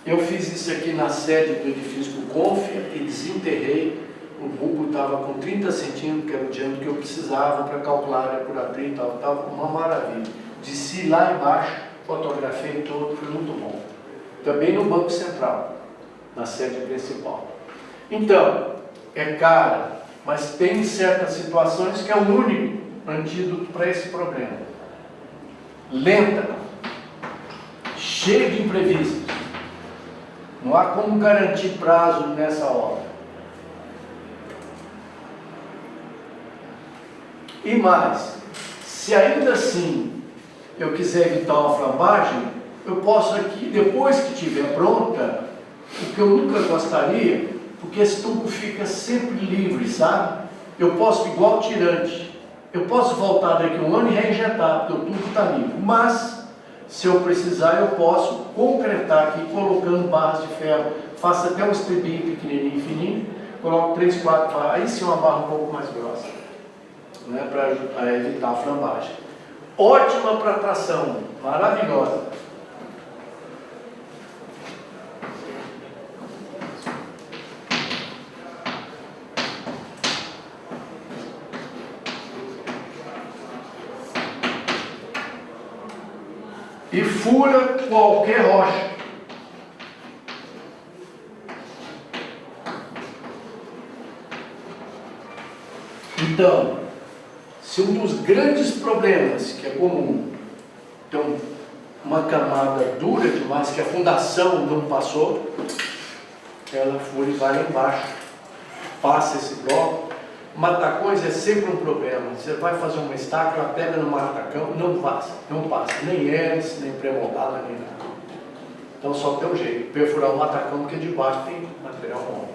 Eu fiz isso aqui na sede do edifício do Confia e desenterrei. O bulbo estava com 30 centímetros, que era o diâmetro que eu precisava para calcular a área por atrito e tal, estava uma maravilha. Desci lá embaixo, fotografei todo, foi muito bom. Também no Banco Central, na sede principal. Então, é cara, mas tem certas situações que é o único antídoto para esse problema. Lenta, cheia de imprevistos. Não há como garantir prazo nessa obra. E mais, se ainda assim eu quiser evitar uma flambagem, eu posso aqui, depois que estiver pronta, o que eu nunca gostaria, porque esse tubo fica sempre livre, sabe? Eu posso, igual tirante, eu posso voltar daqui a um ano e reinjetar, porque o tubo está livre. Mas, se eu precisar, eu posso concretar aqui, colocando barras de ferro. Faço até um estribinho pequenininho, fininho, coloco 3, 4 barras, aí sim uma barra um pouco mais grossa, né, para evitar a flambagem. Ótima para tração, maravilhosa. E fura qualquer rocha. Então, se um dos grandes problemas que é comum, então uma camada dura demais, que a fundação não passou, ela fura e vai lá embaixo, passa esse bloco. Matacões é sempre um problema. Você vai fazer uma estaca, ela pega no matacão, não passa, nem hélice, nem pré-moldada, nem nada. Então só tem um jeito, perfurar o matacão, porque debaixo tem material bom,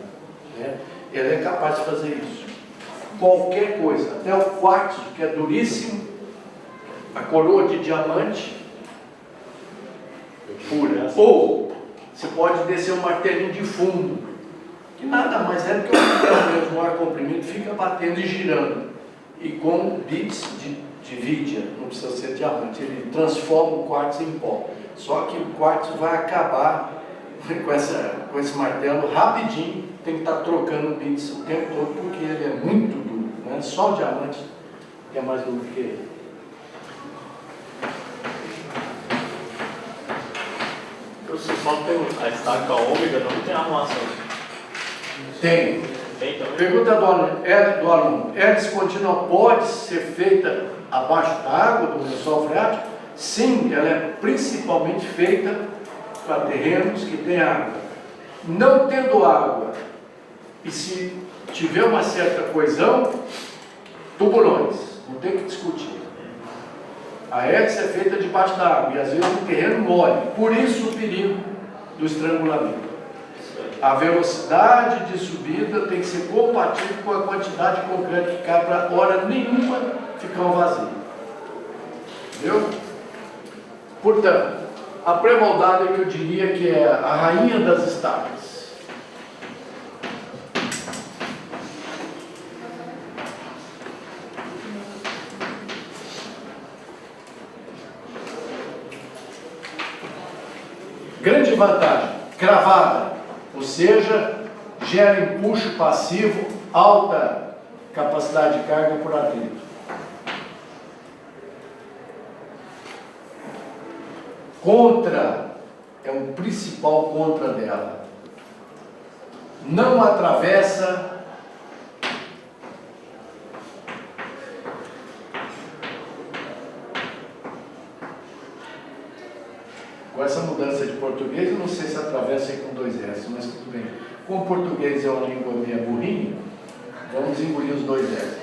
né? Ele é capaz de fazer isso. Qualquer coisa, até o quartzo, que é duríssimo, a coroa de diamante, fura. Ou você pode descer um martelinho de fundo, que nada mais é do que o martelo mesmo, o ar comprimido, fica batendo e girando. E com bits de vidia, não precisa ser diamante, ele transforma o quartzo em pó. Só que o quartzo vai acabar com esse martelo rapidinho, tem que estar trocando bits o tempo todo, porque ele é muito duro, né? Só o diamante que é mais duro que ele. Você só tem a estaca ômega, não tem armação. Tem. Tem também? Pergunta do aluno. Hélice contínua pode ser feita abaixo da água, do lençol freático? Sim, ela é principalmente feita para terrenos que têm água. Não tendo água, e se tiver uma certa coesão, tubulões, não tem que discutir. A hélice é feita debaixo da água, e às vezes no terreno mole, por isso o perigo do estrangulamento. A velocidade de subida tem que ser compatível com a quantidade de concreto que cai para hora nenhuma ficar um vazio. Entendeu? Portanto, a pré-moldada que eu diria que é a rainha das estacas. Grande vantagem, cravada, ou seja, gera empuxo passivo, alta capacidade de carga por atrito. Contra, é o principal contra dela. Não atravessa com essa mudança de português, eu não sei se atravessa aí com 2 S, mas tudo bem. Como o português é uma língua meio burrinha, vamos engolir os 2 S.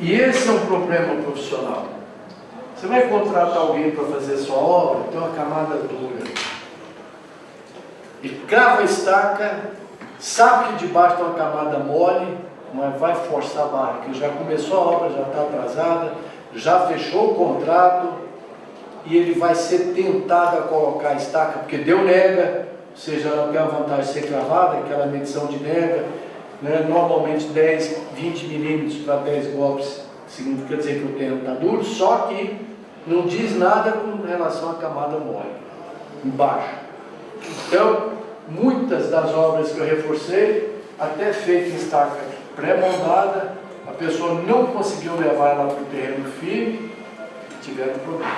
E esse é um problema profissional. Você vai contratar alguém para fazer sua obra, tem uma camada dura. E crava a estaca, sabe que debaixo tem uma camada mole, mas vai forçar a barra, porque já começou a obra, já está atrasada, já fechou o contrato, e ele vai ser tentado a colocar a estaca, porque deu nega, ou seja, ela não tem a vantagem de ser cravada, aquela medição de nega, né? Normalmente 10, 20 milímetros para 10 golpes, significa dizer que o terreno está duro, só que não diz nada com relação à camada mole, embaixo. Então, muitas das obras que eu reforcei, até feita em estaca pré-moldada, a pessoa não conseguiu levar ela para o terreno firme, tiveram problema.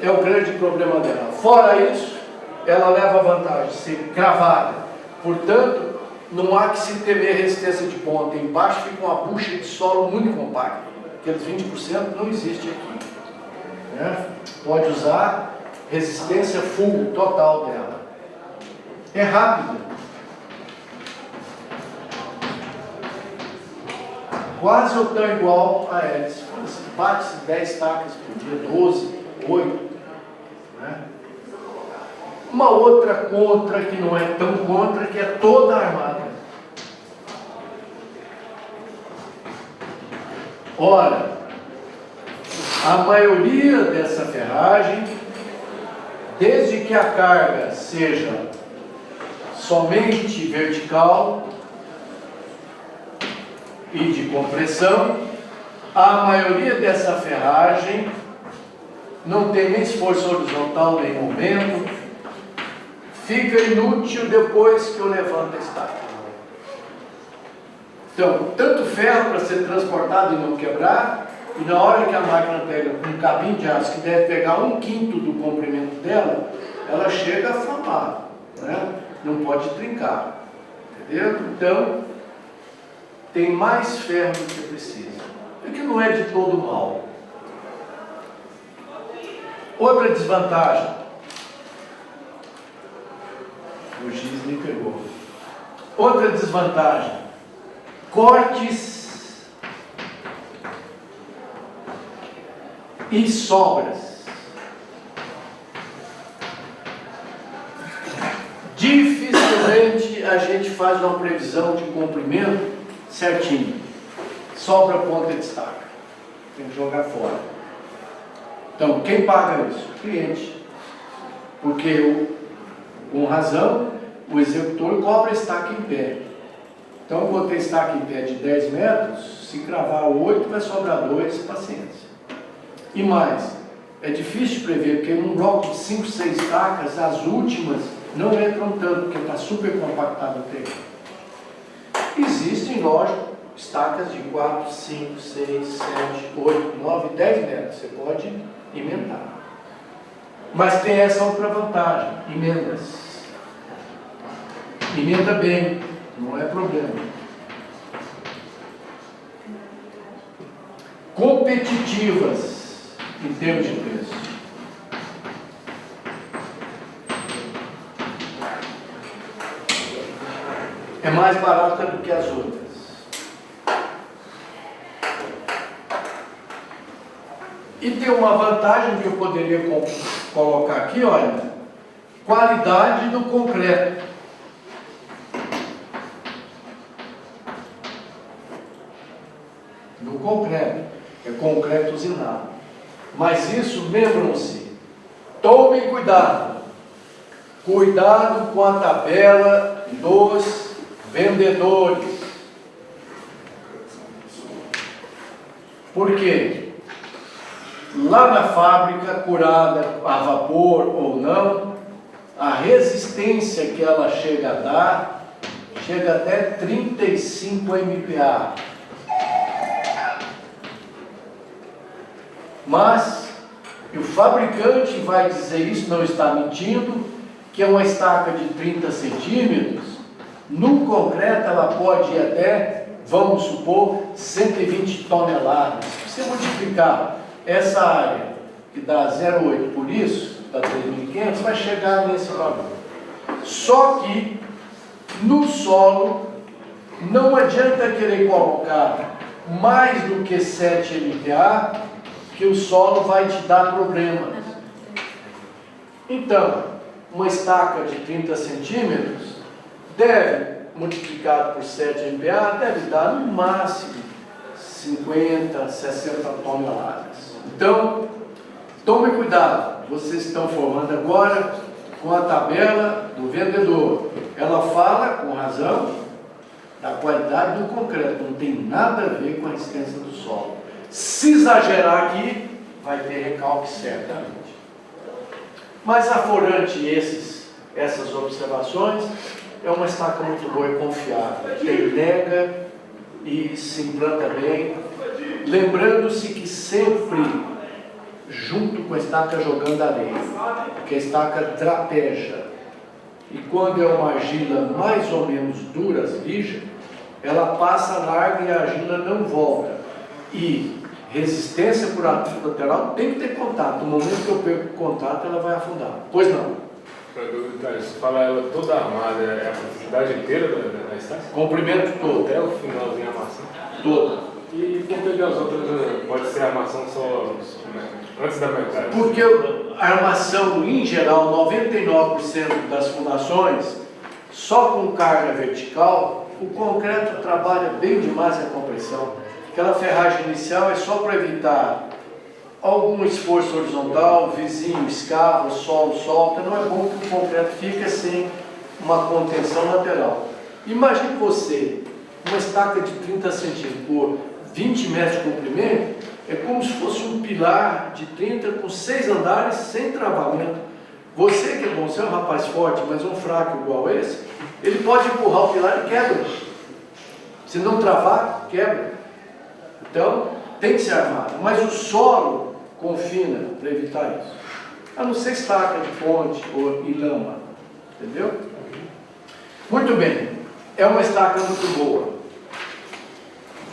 É o grande problema dela. Fora isso, ela leva a vantagem de ser cravada. Portanto, não há que se temer resistência de ponta. Embaixo fica uma bucha de solo muito compacta. Aqueles 20% não existe aqui. Né? Pode usar resistência full, total dela. É rápida. Quase ou tão igual a hélice. Bate-se 10 tacas por dia, 12, 8. Né? Uma outra contra, que não é tão contra, que é toda armada. Ora, a maioria dessa ferragem, desde que a carga seja somente vertical e de compressão, a maioria dessa ferragem não tem nem esforço horizontal nem momento, fica inútil depois que eu levanto a estaca. Então, tanto ferro para ser transportado e não quebrar, e na hora que a máquina pega um cabinho de aço que deve pegar 1/5 do comprimento dela, ela chega a flamar, né? Não pode trincar, entendeu? Então, tem mais ferro do que precisa, o que não é de todo mal. Outra desvantagem, o giz me pegou. Outra desvantagem, cortes e sobras. Dificilmente a gente faz uma previsão de comprimento certinho. Sobra ponta de estaca. Tem que jogar fora. Então, quem paga isso? O cliente. Porque, com razão, o executor cobra estaca em pé. Então, eu botei estaca em pé de 10 metros, se cravar 8, vai sobrar 2, paciência. E mais, é difícil prever, porque num bloco de 5, 6 estacas, as últimas não entram tanto, porque está super compactado o terreno. Existem, lógico, estacas de 4, 5, 6, 7, 8, 9, 10 metros. Você pode emendar. Mas tem essa outra vantagem, emendas. Emenda bem, não é problema. Competitivas em termos de preço. É mais barata do que as outras. E tem uma vantagem que eu poderia colocar aqui, olha, qualidade do concreto. Do concreto, é concreto usinado. Mas isso, lembram-se, tomem cuidado. Cuidado com a tabela dos vendedores. Por quê? Lá na fábrica, curada a vapor ou não, a resistência que ela chega a dar, chega até 35 MPa. Mas o fabricante vai dizer isso, não está mentindo, que é uma estaca de 30 centímetros, no concreto ela pode ir até, vamos supor, 120 toneladas. Se você multiplicar essa área, que dá 0,8 por isso, dá 3.500, vai chegar nesse valor. Só que, no solo, não adianta querer colocar mais do que 7 MPa, que o solo vai te dar problemas. Então, uma estaca de 30 centímetros deve, multiplicado por 7 MPa, deve dar no máximo 50, 60 toneladas. Então, tome cuidado, vocês estão formando agora com a tabela do vendedor. Ela fala, com razão, da qualidade do concreto, não tem nada a ver com a resistência do solo. Se exagerar aqui, vai ter recalque certamente. Mas aflorante essas observações, é uma estaca muito boa e confiável. Tem nega e se implanta bem. Lembrando-se que sempre junto com a estaca jogando areia, porque a estaca drapeja. E quando é uma argila mais ou menos dura, rija, ela passa larga e a argila não volta. E resistência por atrito lateral tem que ter contato. No momento que eu perco o contato, ela vai afundar. Pois não. Você fala ela toda armada, é a profundidade inteira da estaca? Comprimento todo. Até o finalzinho a armação? Toda. E por que as outras pode ser a armação só antes da metade? Porque a armação, em geral, 99% das fundações, só com carga vertical, o concreto trabalha bem demais a compressão. Aquela ferragem inicial é só para evitar algum esforço horizontal, vizinho escava, solo solta. Não é bom que o concreto fique sem uma contenção lateral. Imagine você, uma estaca de 30 centímetros por 20 metros de comprimento, é como se fosse um pilar de 30 com 6 andares sem travamento. Você que é bom, você é um rapaz forte, mas um fraco igual esse, ele pode empurrar o pilar e quebra. Se não travar, quebra. Então, tem que ser armado. Mas o solo confina para evitar isso. A não ser estaca de ponte ou em lama. Entendeu? Muito bem. É uma estaca muito boa.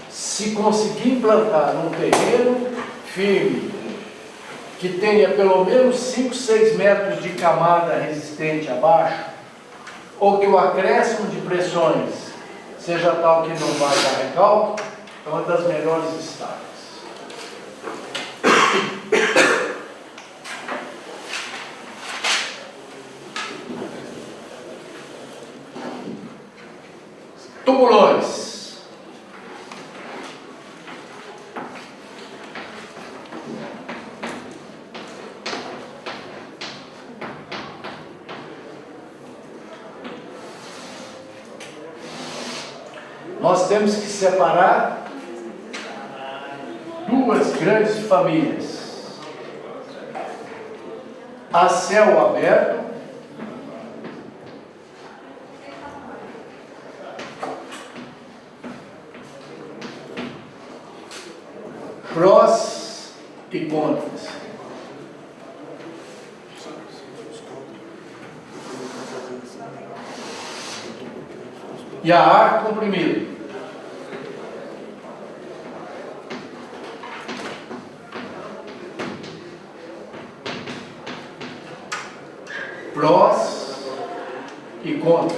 Se conseguir implantar num terreno firme, que tenha pelo menos 5, 6 metros de camada resistente abaixo, ou que o acréscimo de pressões seja tal que não vai dar recalque, é uma das melhores estacas. Tubulões. Nós temos que separar duas grandes famílias: a céu aberto prós e contras. E a ar comprimido. Prós e contras.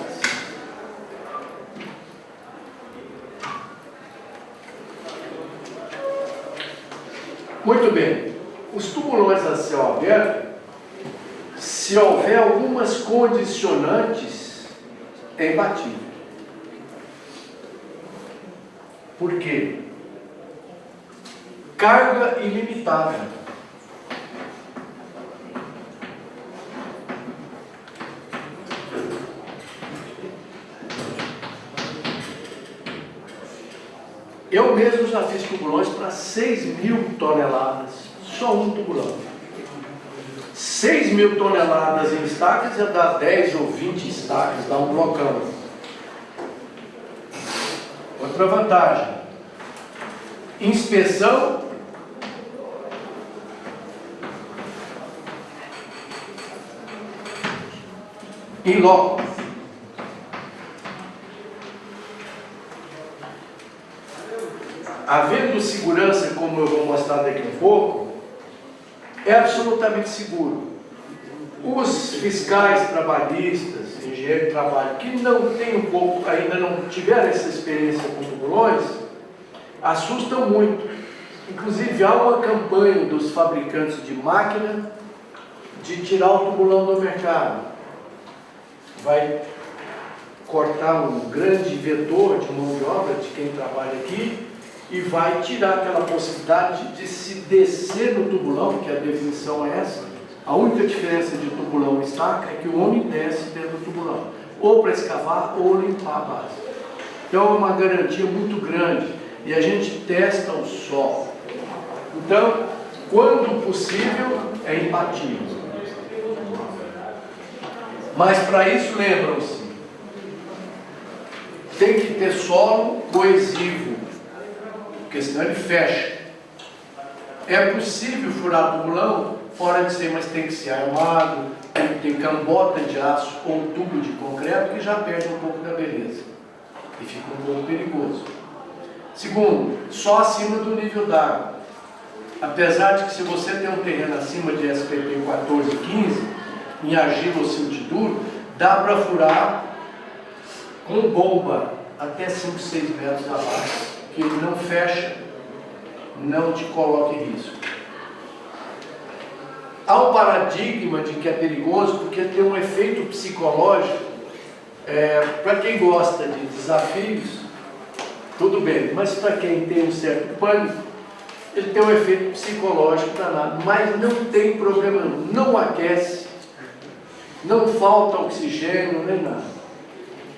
Muito bem. Os tubulões a céu aberto, se houver algumas condicionantes, é imbatível. Por quê? Carga ilimitada. Eu mesmo já fiz tubulões para 6.000 toneladas, só um tubulão. 6.000 toneladas em estacas já dá 10 ou 20 estacas, dá um blocão. Outra vantagem: inspeção em loco. Havendo segurança, como eu vou mostrar daqui a pouco, é absolutamente seguro. Os fiscais trabalhistas, engenheiros de trabalho, que não têm ainda não tiveram essa experiência com tubulões, assustam muito. Inclusive, há uma campanha dos fabricantes de máquina de tirar o tubulão do mercado. Vai cortar um grande vetor de mão de obra de quem trabalha aqui e vai tirar aquela possibilidade de se descer no tubulão, que a definição é essa. A única diferença de tubulão e estaca é que o homem desce dentro do tubulão, ou para escavar ou limpar a base. Então é uma garantia muito grande e a gente testa o solo. Então, quando possível, é imbatível. Mas para isso, lembram-se, tem que ter solo coesivo, porque senão ele fecha. É possível furar tubulão fora de ser, mas tem que ser armado, tem cambota de aço ou tubo de concreto que já perde um pouco da beleza e fica um pouco perigoso. Segundo, só acima do nível d'água. Apesar de que se você tem um terreno acima de SPP 14, 15, em argila ou silt duro, dá para furar com bomba até 5, 6 metros abaixo, que ele não fecha, não te coloca em risco. Há um paradigma de que é perigoso porque tem um efeito psicológico. Para quem gosta de desafios, tudo bem, mas para quem tem um certo pânico, ele tem um efeito psicológico danado, mas não tem problema, não aquece, não falta oxigênio, nem nada.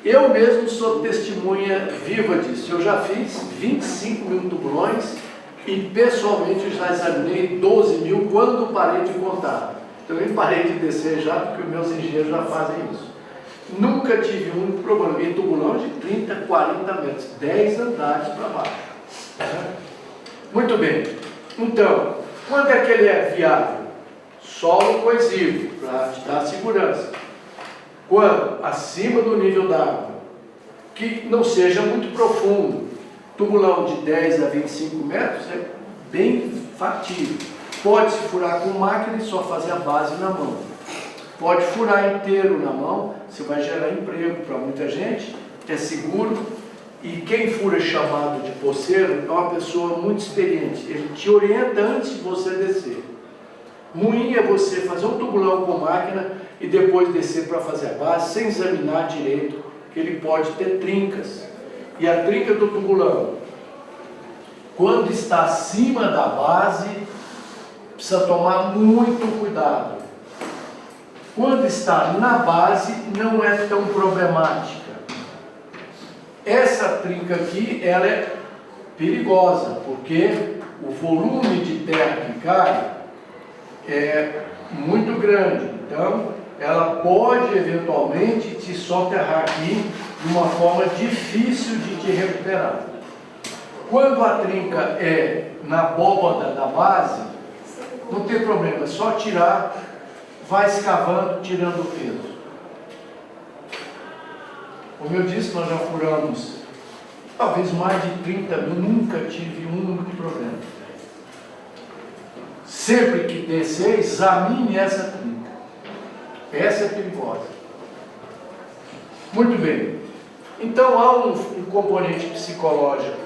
Eu mesmo sou testemunha viva disso. Eu já fiz 25 mil tubulões e pessoalmente já examinei 12 mil quando parei de contar. Então eu parei de descer já, porque os meus engenheiros já fazem isso. Nunca tive um único problema. E tubulão de 30, 40 metros, 10 andares para baixo. Muito bem. Então, quando é que ele é viável? Solo coesivo, para te dar segurança. Quando? Acima do nível d'água. Que não seja muito profundo. Tubulão de 10 a 25 metros é bem factível. Pode-se furar com máquina e só fazer a base na mão. Pode furar inteiro na mão, você vai gerar emprego para muita gente, é seguro. E quem fura chamado de poceiro é uma pessoa muito experiente. Ele te orienta antes de você descer. Ruim é você fazer um tubulão com máquina e depois descer para fazer a base sem examinar direito, que ele pode ter trincas. E a trinca do tubulão, quando está acima da base, precisa tomar muito cuidado. Quando está na base, não é tão problemática. Essa trinca aqui, ela é perigosa, porque o volume de terra que cai é muito grande. Então, ela pode eventualmente te soterrar aqui de uma forma difícil de te recuperar. Quando a trinca é na abóbada da base, não tem problema, é só tirar, vai escavando, tirando o peso. Como eu disse, nós já furamos talvez mais de 30 mil, nunca tive um único problema. Sempre que descer, examine essa trinca. Essa é perigosa. Muito bem. Então há um componente psicológico.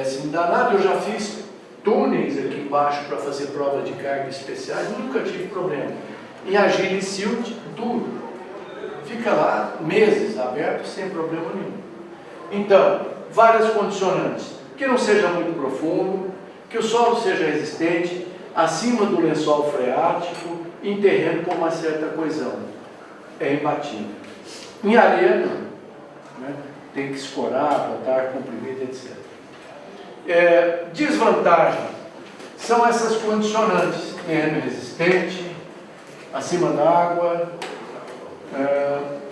Se me dá nada, eu já fiz túneis aqui embaixo para fazer prova de carga especiais, nunca tive problema. Em argila e silt, duro. Fica lá meses aberto sem problema nenhum. Então, várias condicionantes. Que não seja muito profundo, que o solo seja resistente, acima do lençol freático, em terreno com uma certa coesão. É imbatível. Em areia, não. Né? Tem que escorar, botar comprimida, etc. Desvantagem são essas condicionantes: terreno resistente, acima da água,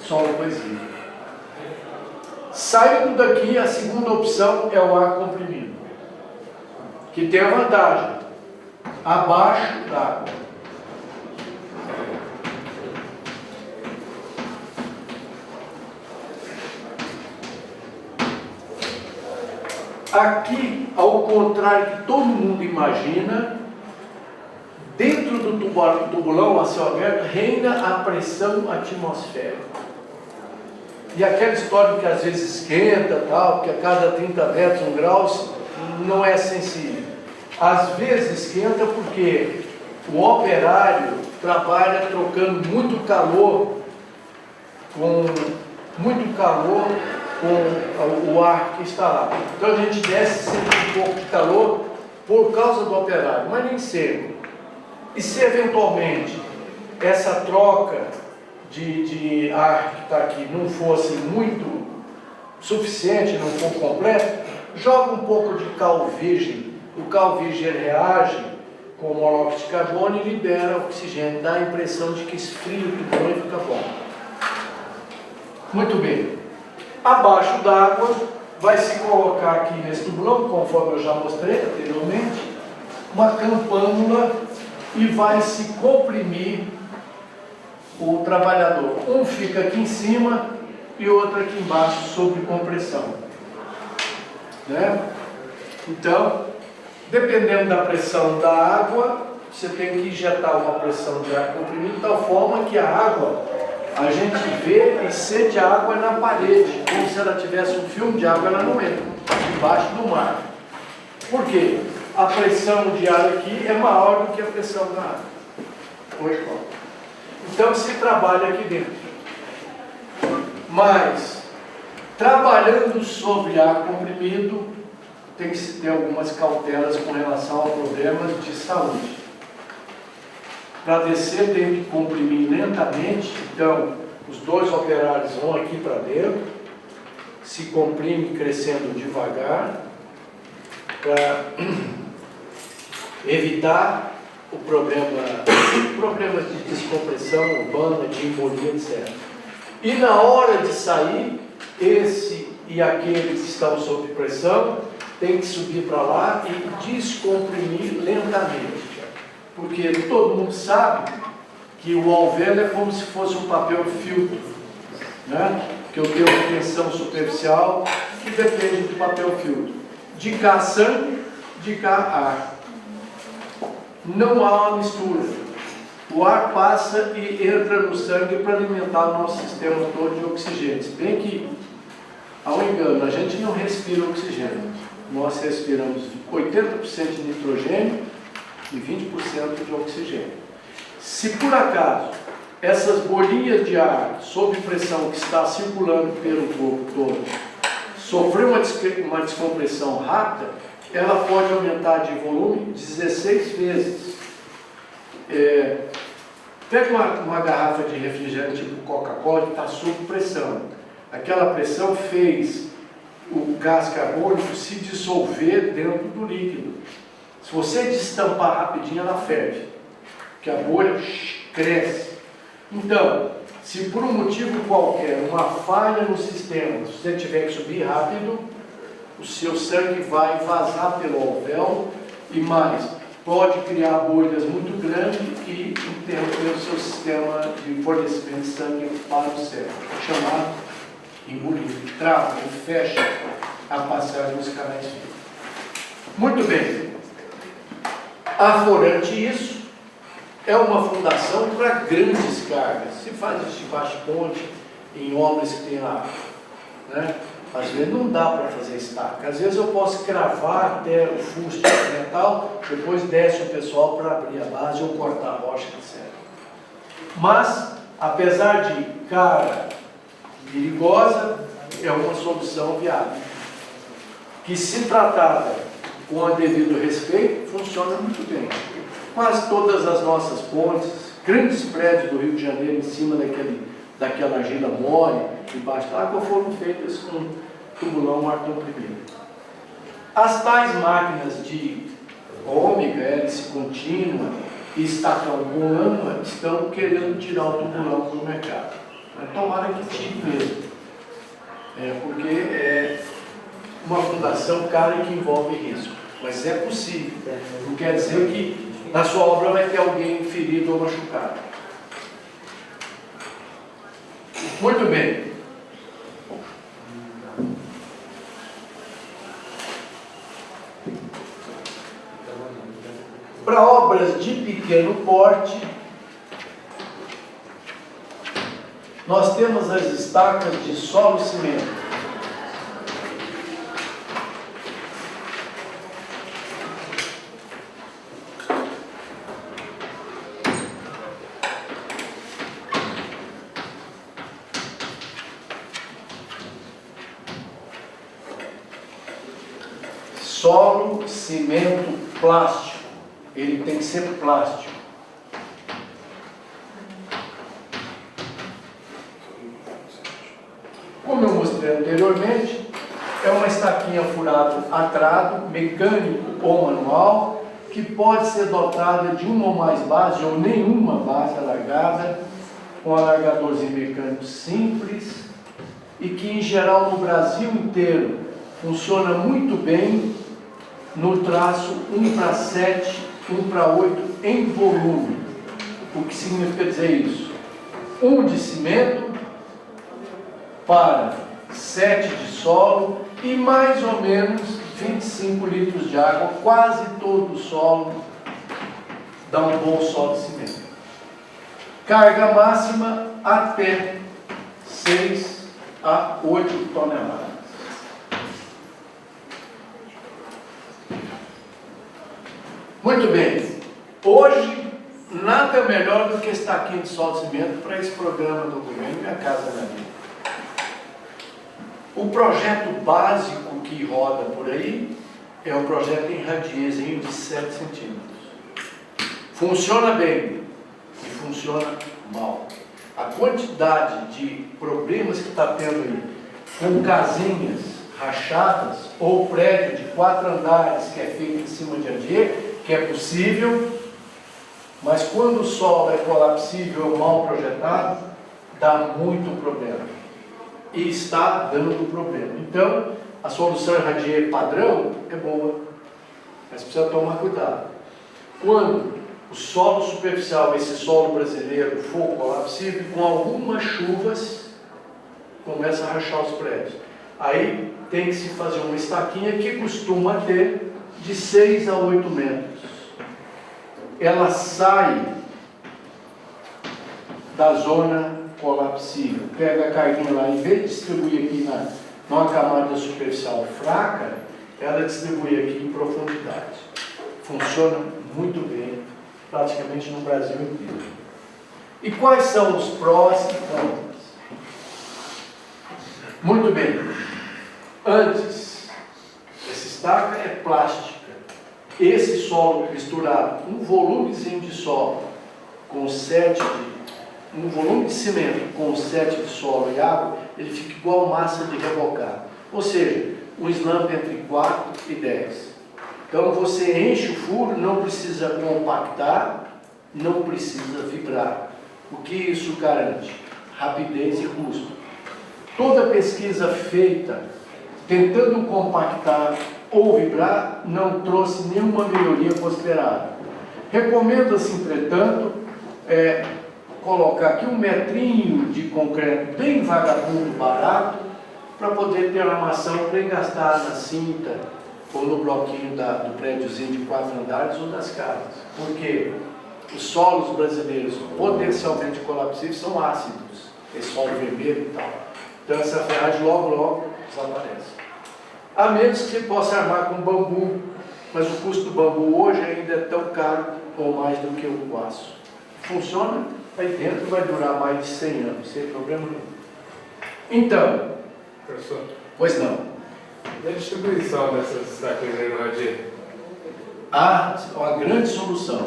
solo coesivo. Saindo daqui, a segunda opção é o ar comprimido, que tem a vantagem: abaixo da água. Aqui, ao contrário que todo mundo imagina, dentro do tubulão a céu aberto reina a pressão atmosférica. E aquela história que às vezes esquenta, tal, que a cada 30 metros, 1 grau, não é sensível. Às vezes esquenta porque o operário trabalha trocando muito calor com o ar que está lá. Então a gente desce sempre um pouco de calor por causa do operário, mas nem sempre. E se eventualmente essa troca de ar que está aqui não fosse muito suficiente, não for completo, joga um pouco de cal virgem. O cal virgem reage com o monóxido de carbono e libera oxigênio, dá a impressão de que esfria o tubulão e fica bom. Muito bem. Abaixo d'água vai se colocar aqui nesse tubulão, conforme eu já mostrei anteriormente, uma campânula e vai se comprimir o trabalhador. Um fica aqui em cima e outro aqui embaixo sob compressão. Né? Então, dependendo da pressão da água, você tem que injetar uma pressão de ar comprimido de tal forma que a água, a gente vê e sente a água na parede, como se ela tivesse um filme de água, ela não entra, debaixo do mar. Por quê? A pressão de ar aqui é maior do que a pressão da água. Hoje, então se trabalha aqui dentro. Mas, trabalhando sobre ar comprimido, tem que se ter algumas cautelas com relação a problemas de saúde. Para descer tem que comprimir lentamente, então os dois operários vão aqui para dentro, se comprime crescendo devagar, para evitar problemas de descompressão urbana, de embolia, etc. E na hora de sair, esse e aqueles que estão sob pressão tem que subir para lá e descomprimir lentamente. Porque todo mundo sabe que o alvéolo é como se fosse um papel filtro, né? Que eu tenho uma tensão superficial que depende do papel filtro. De cá sangue, de cá ar. Não há uma mistura. O ar passa e entra no sangue para alimentar o nosso sistema todo de oxigênio. Se bem que, ao engano, a gente não respira oxigênio. Nós respiramos 80% de nitrogênio e 20% de oxigênio. Se por acaso essas bolinhas de ar sob pressão que está circulando pelo corpo todo sofrer uma descompressão rápida, ela pode aumentar de volume 16 vezes. Pega uma garrafa de refrigerante tipo Coca-Cola que está sob pressão. Aquela pressão fez o gás carbônico se dissolver dentro do líquido. Se você destampar rapidinho, ela ferve, porque a bolha cresce. Então, se por um motivo qualquer, uma falha no sistema, se você tiver que subir rápido, o seu sangue vai vazar pelo alvéolo e mais, pode criar bolhas muito grandes e interromper o seu sistema de fornecimento de sangue para o cérebro, chamado embolia, trava e fecha a passagem dos canais vivos. Muito bem. Aforante isso, é uma fundação para grandes cargas. Se faz isso de baixa ponte, em obras que tem lá, né? Às vezes não dá para fazer estaca. Às vezes eu posso cravar até o fuste de metal, depois desce o pessoal para abrir a base ou cortar a rocha, etc. Mas, apesar de cara perigosa, é uma solução viável. Que se tratada com o devido respeito, funciona muito bem. Quase todas as nossas pontes, grandes prédios do Rio de Janeiro, em cima daquela argila mole, debaixo da água, foram feitas com tubulão ar comprimido. As tais máquinas de ômega, hélice contínua e estacão com lâmina estão querendo tirar o tubulão do mercado. Mas tomara que tire mesmo. Porque é uma fundação cara e que envolve risco. Mas é possível. Não quer dizer que na sua obra vai ter alguém ferido ou machucado. Muito bem. Para obras de pequeno porte, nós temos as estacas de solo e cimento. Solo, cimento, plástico. Ele tem que ser plástico. Como eu mostrei anteriormente, é uma estaquinha furada a trado, mecânico ou manual, que pode ser dotada de uma ou mais bases, ou nenhuma base alargada, com alargadorzinho mecânico simples, e que em geral no Brasil inteiro funciona muito bem no traço 1:7, 1:8 em volume. O que significa dizer isso? 1 de cimento para 7 de solo e mais ou menos 25 litros de água. Quase todo o solo dá um bom solo de cimento. Carga máxima até 6 a 8 toneladas. Muito bem. Hoje, nada melhor do que estar aqui de solo de cimento para esse programa do governo Minha Casa Minha Vida. O projeto básico que roda por aí é o projeto em radiezinho de 7 centímetros. Funciona bem e funciona mal. A quantidade de problemas que está tendo aí com casinhas rachadas ou prédio de 4 andares que é feito em cima de radier, que é possível, mas quando o solo é colapsível ou mal projetado, dá muito problema. E está dando problema. Então, a solução radier padrão é boa, mas precisa tomar cuidado. Quando o solo superficial, esse solo brasileiro, for colapsível, com algumas chuvas, começa a rachar os prédios. Aí tem que se fazer uma estaquinha que costuma ter de 6 a 8 metros. Ela sai da zona colapsível, pega a carguinha lá, em vez de distribuir aqui numa camada superficial fraca, ela distribui aqui em profundidade. Funciona muito bem, praticamente no Brasil inteiro. E quais são os prós e contras? Muito bem. Antes, essa estaca é plástica. Esse solo misturado, um volumezinho de solo com um volume de cimento com 7 de solo e água, ele fica igual massa de rebocar. Ou seja, um slump entre 4 e 10. Então você enche o furo, não precisa compactar, não precisa vibrar. O que isso garante? Rapidez e custo. Toda pesquisa feita tentando compactar ou vibrar não trouxe nenhuma melhoria considerável. Recomenda-se, entretanto, colocar aqui 1 metrinho de concreto bem vagabundo, barato, para poder ter armação para gastar na cinta ou no bloquinho do prédiozinho de 4 andares ou das casas. Porque os solos brasileiros potencialmente colapsíveis são ácidos, esse solo vermelho e tal. Então essa ferragem logo desaparece. A menos que você possa armar com bambu, mas o custo do bambu hoje ainda é tão caro ou mais do que o aço. Funciona, aí dentro vai durar mais de 100 anos, sem problema nenhum. Então, professor, pois não. E a distribuição dessas estaquinhas aí no radier? Há uma grande solução.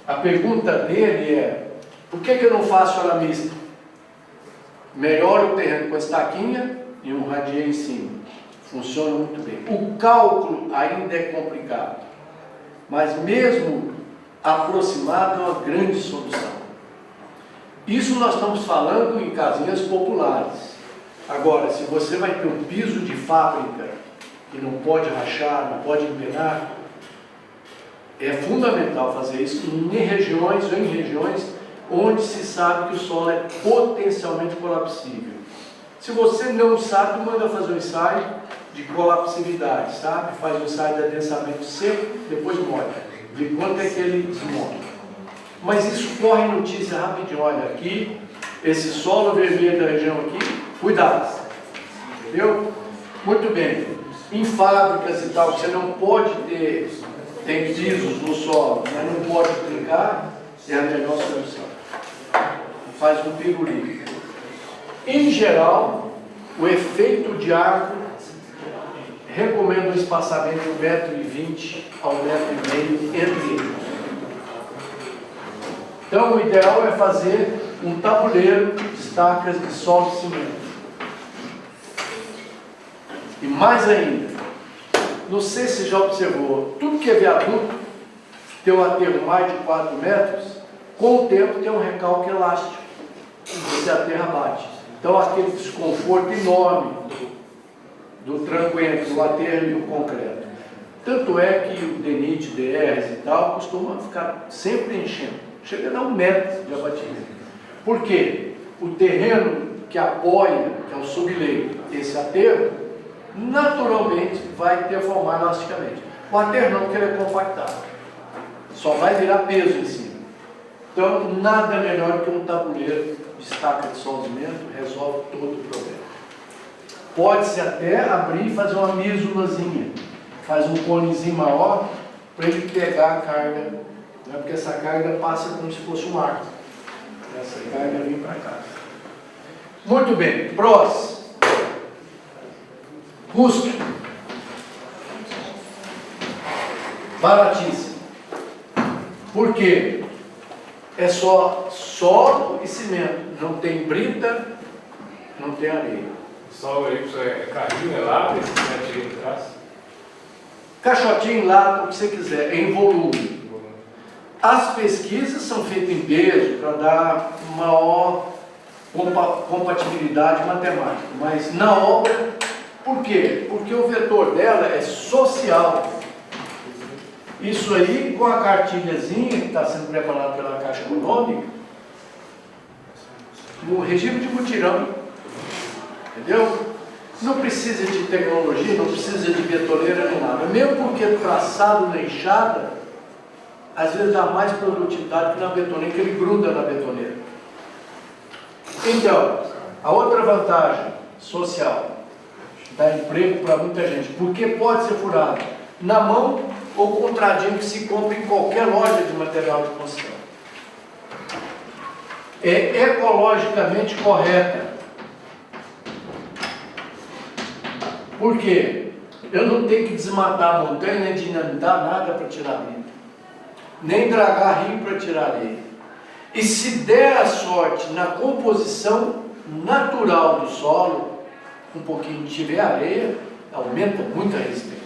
A pergunta dele é: por que eu não faço ela mista? Melhora o terreno com a estaquinha e um radier em cima. Funciona muito bem. O cálculo ainda é complicado, mas mesmo aproximado é uma grande solução. Isso nós estamos falando em casinhas populares. Agora, se você vai ter um piso de fábrica que não pode rachar, não pode empenar, é fundamental fazer isso em regiões onde se sabe que o solo é potencialmente colapsível. Se você não sabe, manda fazer um ensaio de colapsividade, sabe? Faz um ensaio de adensamento seco, depois molha. Vê quanto é que ele desmonta. Mas isso corre notícia rapidinho. Olha, aqui, esse solo vermelho da região aqui, cuidado. Entendeu? Muito bem. Em fábricas e tal, você não pode ter, tem pisos no solo, mas não pode trincar, é a melhor solução. Faz um pirulito. Em geral, o efeito de água recomendo um espaçamento de 1,20 m ao 1,5 m entre eles. Então, o ideal é fazer um tabuleiro de estacas de solo e cimento. E mais ainda, não sei se já observou, tudo que é viaduto, tem um aterro mais de 4 metros, com o tempo tem um recalque elástico, esse aterro abate. Então, aquele desconforto enorme do tranco entre o aterro e o concreto. Tanto é que o DENIT, DRs e tal, costuma ficar sempre enchendo. Chega a dar 1 metro de abatimento. Por quê? O terreno que apoia, que é o subleito, esse aterro, naturalmente vai deformar elasticamente. O aterro não, porque ele é compactado. Só vai virar peso em cima. Então, nada melhor que um tabuleiro de estaca de soldamento resolve todo o problema. Pode-se até abrir e fazer uma misulazinha. Faz um conezinho maior para ele pegar a carga, né? Porque essa carga passa como se fosse um arco. Essa carga vem para cá. Muito bem, próximo. Custo. Baratíssimo. Por quê? É só solo e cimento. Não tem brita, não tem areia. Só aí é carrinho, é lá, esse cimento de trás? Caixotinho, lata, o que você quiser, em volume. As pesquisas são feitas em peso para dar maior compatibilidade matemática. Mas na obra, por quê? Porque o vetor dela é social. Isso aí, com a cartilhazinha que está sendo preparada pela Caixa Econômica, no regime de mutirão, entendeu? Não precisa de tecnologia, não precisa de betoneira nem nada. Mesmo porque traçado na enxada, às vezes dá mais produtividade que na betoneira, que ele gruda na betoneira. Então, a outra vantagem social, dá emprego para muita gente, porque pode ser furado na mão ou com um tradinho que se compra em qualquer loja de material de construção. É ecologicamente correta. Por quê? Eu não tenho que desmatar a montanha, nem dinamitar nada para tirar areia, nem dragar rio para tirar areia. E se der a sorte na composição natural do solo, um pouquinho tiver areia, aumenta muito a resistência.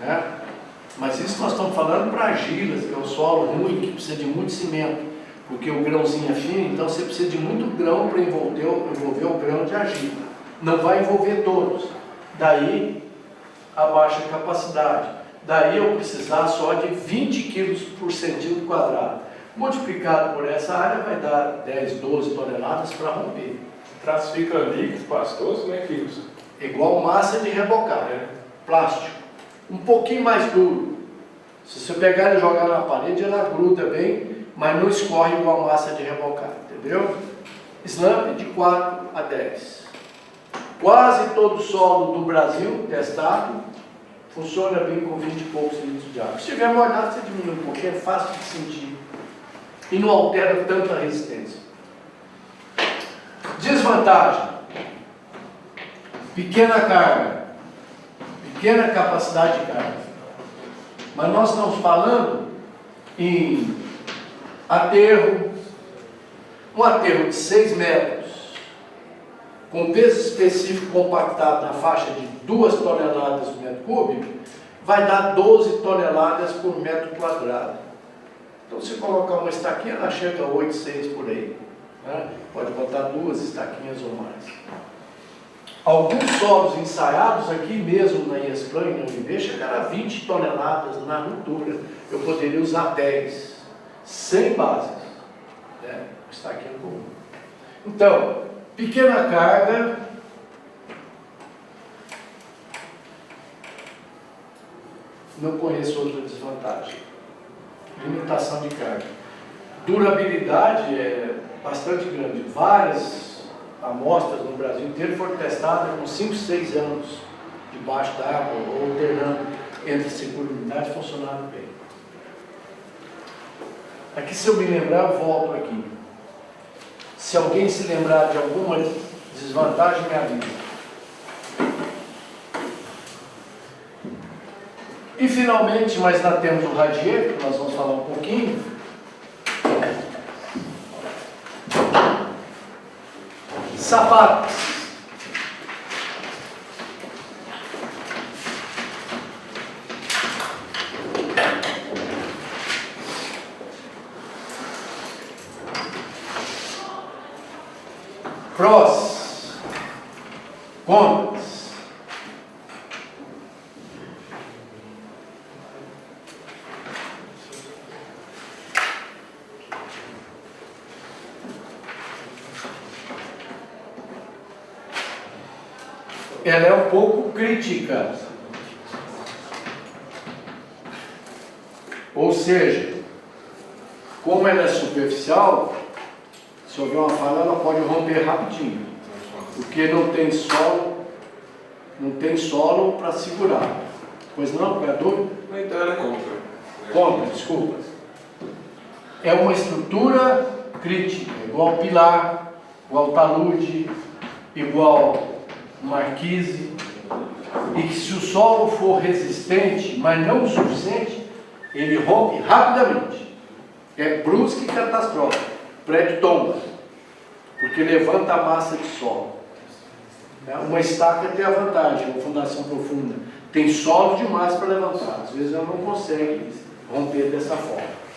Né? Mas isso nós estamos falando para argilas, que é o solo ruim, que precisa de muito cimento, porque o grãozinho é fino, então você precisa de muito grão para envolver o grão de argila. Não vai envolver todos. Daí a baixa capacidade. Daí eu precisar só de 20 quilos por centímetro quadrado. Multiplicado por essa área vai dar 10, 12 toneladas para romper. Traço fica líquido, pastoso, né, quilos? Igual massa de rebocar, plástico. Um pouquinho mais duro. Se você pegar e jogar na parede, ela gruda bem, mas não escorre igual massa de rebocar, entendeu? Slump de 4 a 10. Quase todo o solo do Brasil testado funciona bem com 20 e poucos litros de água. Se tiver molhado, você diminui um pouquinho, é fácil de sentir. E não altera tanta resistência. Desvantagem. Pequena carga. Pequena capacidade de carga. Mas nós estamos falando em aterro, um aterro de 6 metros, com peso específico compactado na faixa de 2 toneladas por metro cúbico, vai dar 12 toneladas por metro quadrado. Então, se colocar uma estaquinha, ela chega a 8, 6 por aí. Né? Pode botar 2 estaquinhas ou mais. Alguns solos ensaiados aqui mesmo na IESPLAN e na UNB chegaram a 20 toneladas na ruptura. Eu poderia usar 10, sem bases. Né? Estaquinha comum. Então, pequena carga, não conheço outra desvantagem. Limitação de carga. Durabilidade é bastante grande. Várias amostras no Brasil inteiro foram testadas com 5, 6 anos debaixo d'água ou alternando entre seguro e umidade, funcionaram bem. Aqui, se eu me lembrar, eu volto aqui. Se alguém se lembrar de alguma desvantagem, me avisa. E finalmente, mas ainda temos o radier, que nós vamos falar um pouquinho. Sapatos. Prós, contras. Ela é um pouco crítica. Ou seja, como ela é superficial, se houver uma falha, ela pode romper rapidinho, porque não tem solo para segurar. Pois não, criador? Então ela é contra. Contra, desculpa. É uma estrutura crítica, igual pilar, igual talude, igual marquise, e que se o solo for resistente, mas não o suficiente, ele rompe rapidamente. É brusco e catastrófico. O prédio tomba, porque levanta a massa de solo. Uma estaca tem a vantagem, uma fundação profunda. Tem solo demais para levantar. Às vezes ela não consegue romper dessa forma.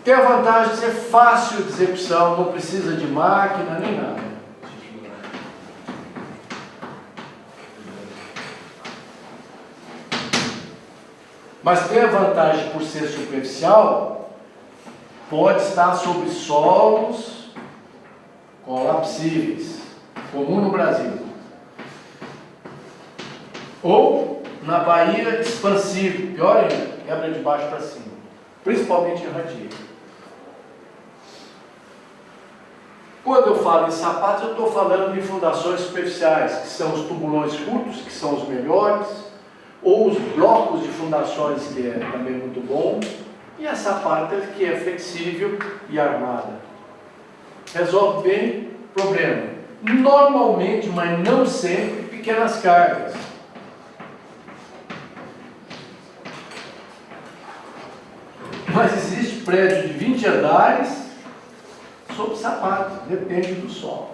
Tem a vantagem de ser fácil de execução, não precisa de máquina nem nada. Mas tem a vantagem, por ser superficial, pode estar sobre solos colapsíveis, comum no Brasil. Ou na Bahia, expansivo, pior ainda, quebra de baixo para cima, principalmente em radier. Quando eu falo em sapatos, eu estou falando de fundações superficiais, que são os tubulões curtos, que são os melhores, ou os blocos de fundações, que é também muito bom, e a sapata, que é flexível e armada. Resolve bem o problema. Normalmente, mas não sempre, pequenas cargas. Mas existe prédio de 20 andares sob sapato, depende do solo.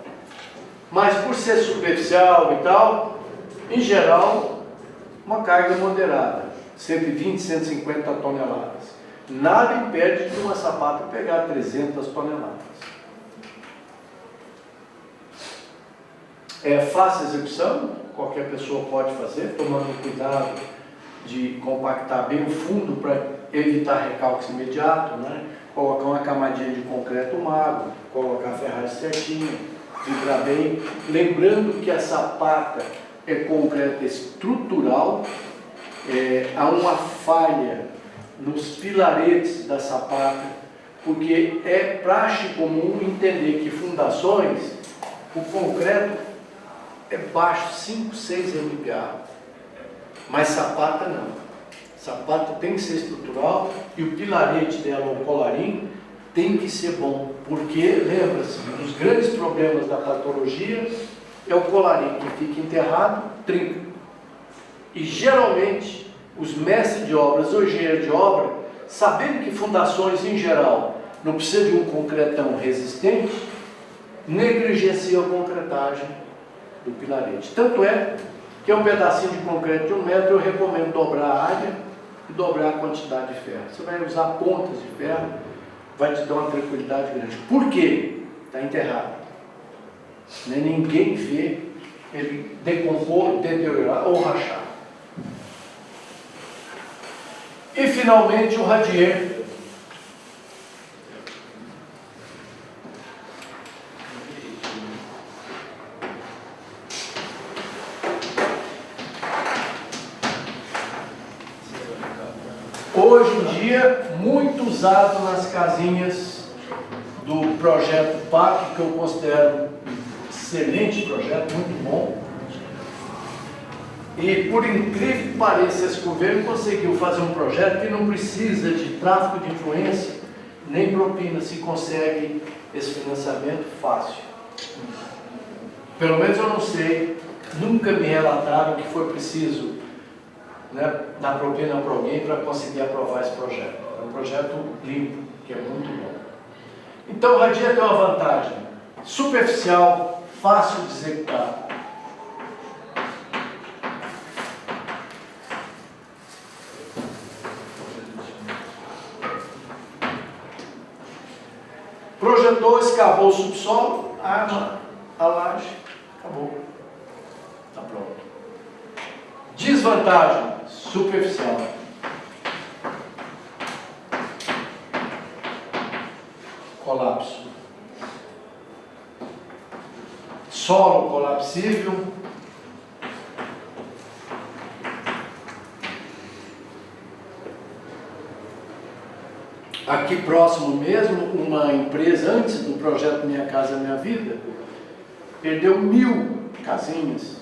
Mas por ser superficial e tal, em geral, uma carga moderada, 120, 150 toneladas. Nada impede de uma sapata pegar 300 toneladas. É fácil a execução, qualquer pessoa pode fazer, tomando cuidado de compactar bem o fundo para evitar recalques imediatos, né? Colocar uma camadinha de concreto magro, colocar a ferragem certinha, vibrar bem. Lembrando que a sapata é concreto estrutural, há uma falha nos pilaretes da sapata, porque é praxe comum entender que fundações, o concreto é baixo, 5, 6 MPa, mas sapata não. Sapata tem que ser estrutural e o pilarete dela, o colarinho, tem que ser bom, porque, lembra-se, um dos grandes problemas da patologia é o colarinho que fica enterrado, trinca. E geralmente, os mestres de obras ou engenheiros de obra, sabendo que fundações em geral não precisa de um concretão resistente, negligenciam a concretagem do pilarete. Tanto é que um pedacinho de concreto de 1 metro, eu recomendo dobrar a área e dobrar a quantidade de ferro. Você vai usar pontas de ferro, vai te dar uma tranquilidade grande. Por quê? Está enterrado. Nem ninguém vê ele decompor, deteriorar ou rachar. E finalmente o radier. Hoje em dia, muito usado nas casinhas do projeto PAC, que eu considero um excelente projeto, muito bom. E por incrível que pareça, esse governo conseguiu fazer um projeto que não precisa de tráfico de influência, nem propina, se consegue esse financiamento fácil. Pelo menos eu não sei nunca me relataram que foi preciso, né, dar propina para alguém para conseguir aprovar esse projeto. É um projeto limpo, que é muito bom. Então o Radia tem uma vantagem superficial, fácil de executar. Projetou, escavou o subsolo, arma a laje, acabou. Está pronto. Desvantagem superficial. Colapso. Solo colapsível. Aqui próximo mesmo, uma empresa, antes do projeto Minha Casa Minha Vida, perdeu 1000 casinhas.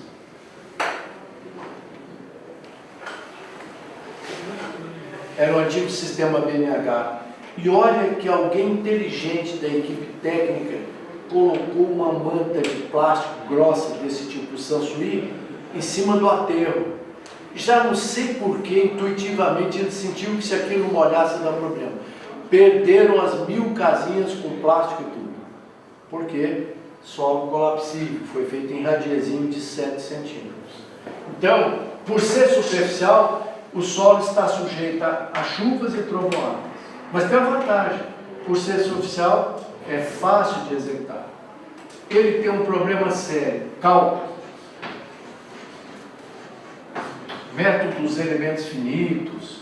Era o antigo sistema BNH. E olha que alguém inteligente da equipe técnica colocou uma manta de plástico grossa desse tipo Sansui em cima do aterro. Já não sei porquê, intuitivamente ele sentiu que se aquilo molhasse dá problema. Perderam as 1000 casinhas com plástico e tudo. Por quê? Solo colapsível, foi feito em radiezinho de 7 centímetros. Então, por ser superficial, o solo está sujeito a chuvas e trovoadas. Mas tem uma vantagem, por ser superficial, é fácil de executar. Ele tem um problema sério, cálculo. Método dos elementos finitos,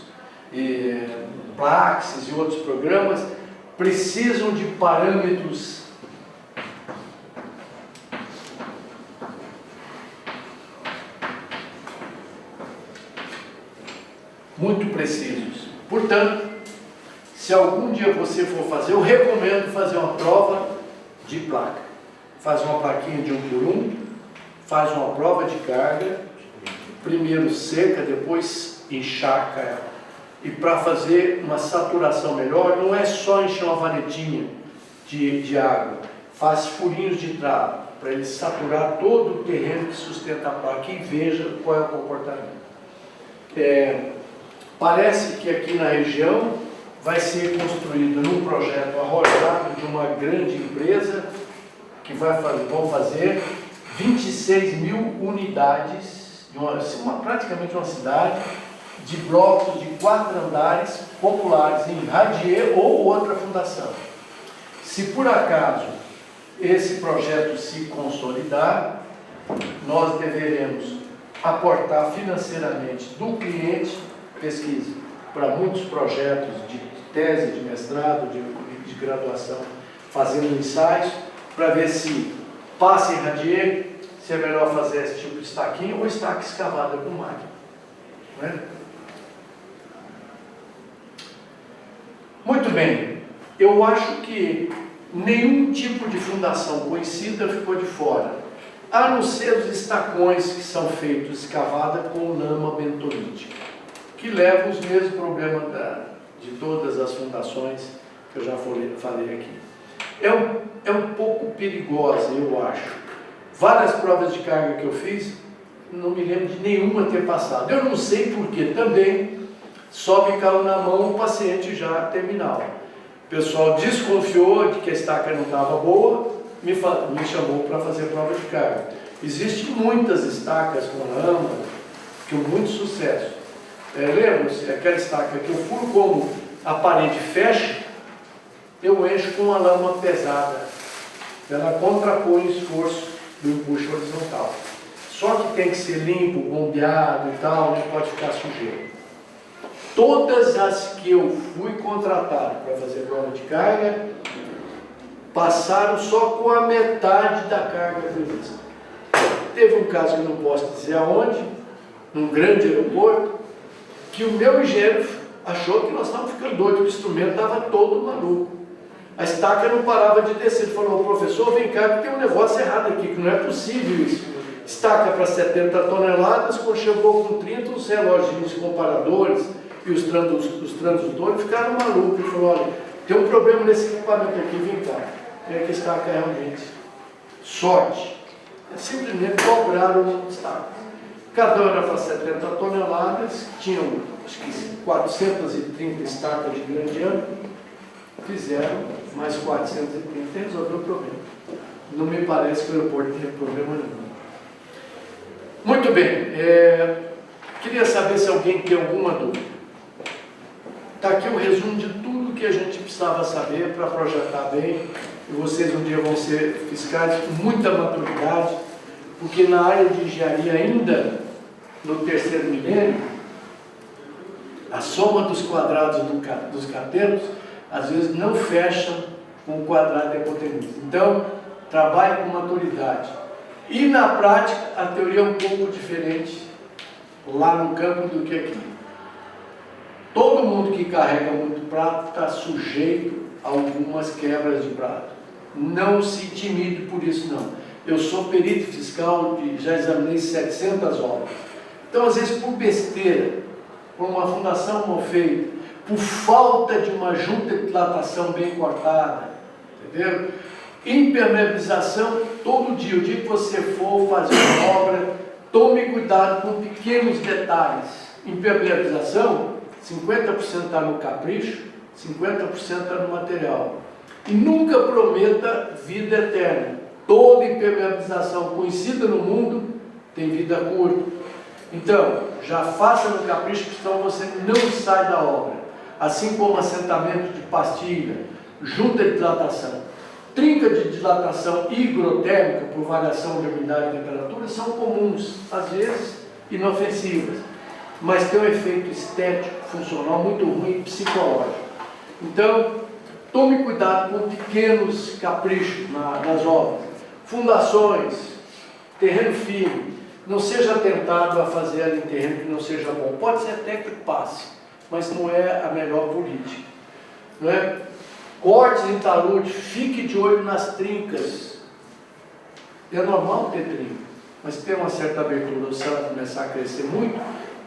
Praxis e outros programas precisam de parâmetros muito precisos. Portanto, se algum dia você for fazer, eu recomendo fazer uma prova de placa. Faz uma plaquinha de 1 por 1, faz uma prova de carga, primeiro seca, depois encharca ela. E para fazer uma saturação melhor, não é só encher uma vanetinha de água, faz furinhos de travo, para ele saturar todo o terreno que sustenta a placa e veja qual é o comportamento. Parece que aqui na região vai ser construído num projeto arrojado de uma grande empresa que vão fazer 26.000 unidades, praticamente uma cidade, de blocos de 4 andares populares em Radier ou outra fundação. Se por acaso esse projeto se consolidar, nós deveremos aportar financeiramente do cliente pesquisa para muitos projetos de tese, de mestrado, de graduação, fazendo ensaios para ver se passa em Radier, se é melhor fazer esse tipo de estaquinho ou estaca escavada com máquina. Não é? Muito bem, eu acho que nenhum tipo de fundação conhecida ficou de fora, a não ser os estacões que são feitos escavada com lama bentolítica, que levam os mesmos problemas de todas as fundações que eu já falei aqui. É um pouco perigosa, eu acho. Várias provas de carga que eu fiz, não me lembro de nenhuma ter passado. Eu não sei porque também só me caiu na mão o paciente já terminal. O pessoal desconfiou de que a estaca não estava boa, me chamou para fazer prova de carga. Existem muitas estacas com lama, com muito sucesso. Lembra-se, aquela estaca que eu furo como a parede fecha, eu encho com uma lama pesada. Ela contrapõe o esforço do empuxo horizontal. Só que tem que ser limpo, bombeado e tal, não pode ficar sujeiro. Todas as que eu fui contratado para fazer prova de carga, passaram só com a metade da carga prevista. Teve um caso que eu não posso dizer aonde, num grande aeroporto, que o meu engenheiro achou que nós estávamos ficando doidos, o instrumento estava todo maluco. A estaca não parava de descer. Ele falou: professor, vem cá, que tem um negócio errado aqui, que não é possível isso. Estaca para 70 toneladas, quando chegou com 30, os relógios comparadores e os transdutores ficaram malucos. Ele falou: olha, tem um problema nesse equipamento aqui, vem cá. É que estaca realmente. Sorte. simplesmente dobraram os obstáculos. Cada um era para 70 toneladas, tinham acho que 430 estacas de grande diâmetro, fizeram mais 430 e resolveu o problema. Não me parece que o aeroporto tenha problema nenhum. Muito bem, queria saber se alguém tem alguma dúvida. Está aqui um resumo de tudo que a gente precisava saber para projetar bem, e vocês um dia vão ser fiscais com muita maturidade, porque na área de engenharia ainda, no terceiro milênio, a soma dos quadrados dos catetos, às vezes não fecham com o quadrado da hipotenusa. Então, trabalhe com maturidade. E na prática, a teoria é um pouco diferente lá no campo do que aqui. Todo mundo que carrega muito prato está sujeito a algumas quebras de prato. Não se intimide por isso, não. Eu sou perito fiscal e já examinei 700 obras. Então, às vezes, por besteira, por uma fundação mal feita, por falta de uma junta de dilatação bem cortada, entendeu? Impermeabilização todo dia. O dia que você for fazer uma obra, tome cuidado com pequenos detalhes. Impermeabilização, 50% está no capricho, 50% está no material. E nunca prometa vida eterna. Toda impermeabilização conhecida no mundo tem vida curta. Então, já faça no capricho, senão você não sai da obra. Assim como assentamento de pastilha, junta de dilatação, trinca de dilatação higrotérmica por variação de umidade e temperatura são comuns, às vezes inofensivas, mas tem um efeito estético, funcional muito ruim e psicológico. Então, tome cuidado com pequenos caprichos nas obras. Fundações, terreno firme, não seja tentado a fazer ali em terreno que não seja bom. Pode ser até que passe, mas não é a melhor política. Não é? Cortes em talude, fique de olho nas trincas. É normal ter trinca, mas tem uma certa abertura, se ela começar a crescer muito,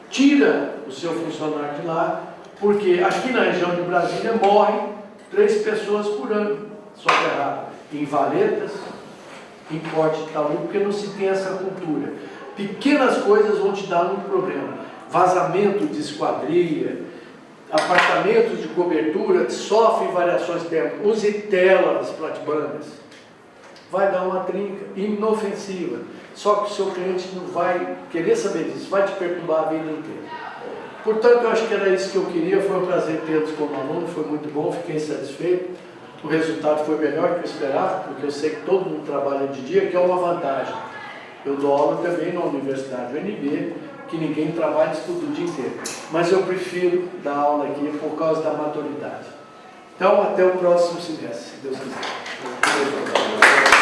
tira o seu funcionário de lá, porque aqui na região de Brasília morrem 3 pessoas por ano, soterradas, em valetas, em corte de talude, porque não se tem essa cultura. Pequenas coisas vão te dar um problema. Vazamento de esquadria, apartamentos de cobertura sofrem variações térmicas. Use telas platibandas. Vai dar uma trinca inofensiva. Só que o seu cliente não vai querer saber disso, vai te perturbar a vida inteira. Portanto, eu acho que era isso que eu queria. Foi um prazer tê-los como aluno, foi muito bom, fiquei satisfeito. O resultado foi melhor que eu esperava, porque eu sei que todo mundo trabalha de dia, que é uma vantagem. Eu dou aula também na Universidade UNB, que ninguém trabalha e estuda o dia inteiro. Mas eu prefiro dar aula aqui por causa da maturidade. Então, até o próximo semestre, se Deus quiser.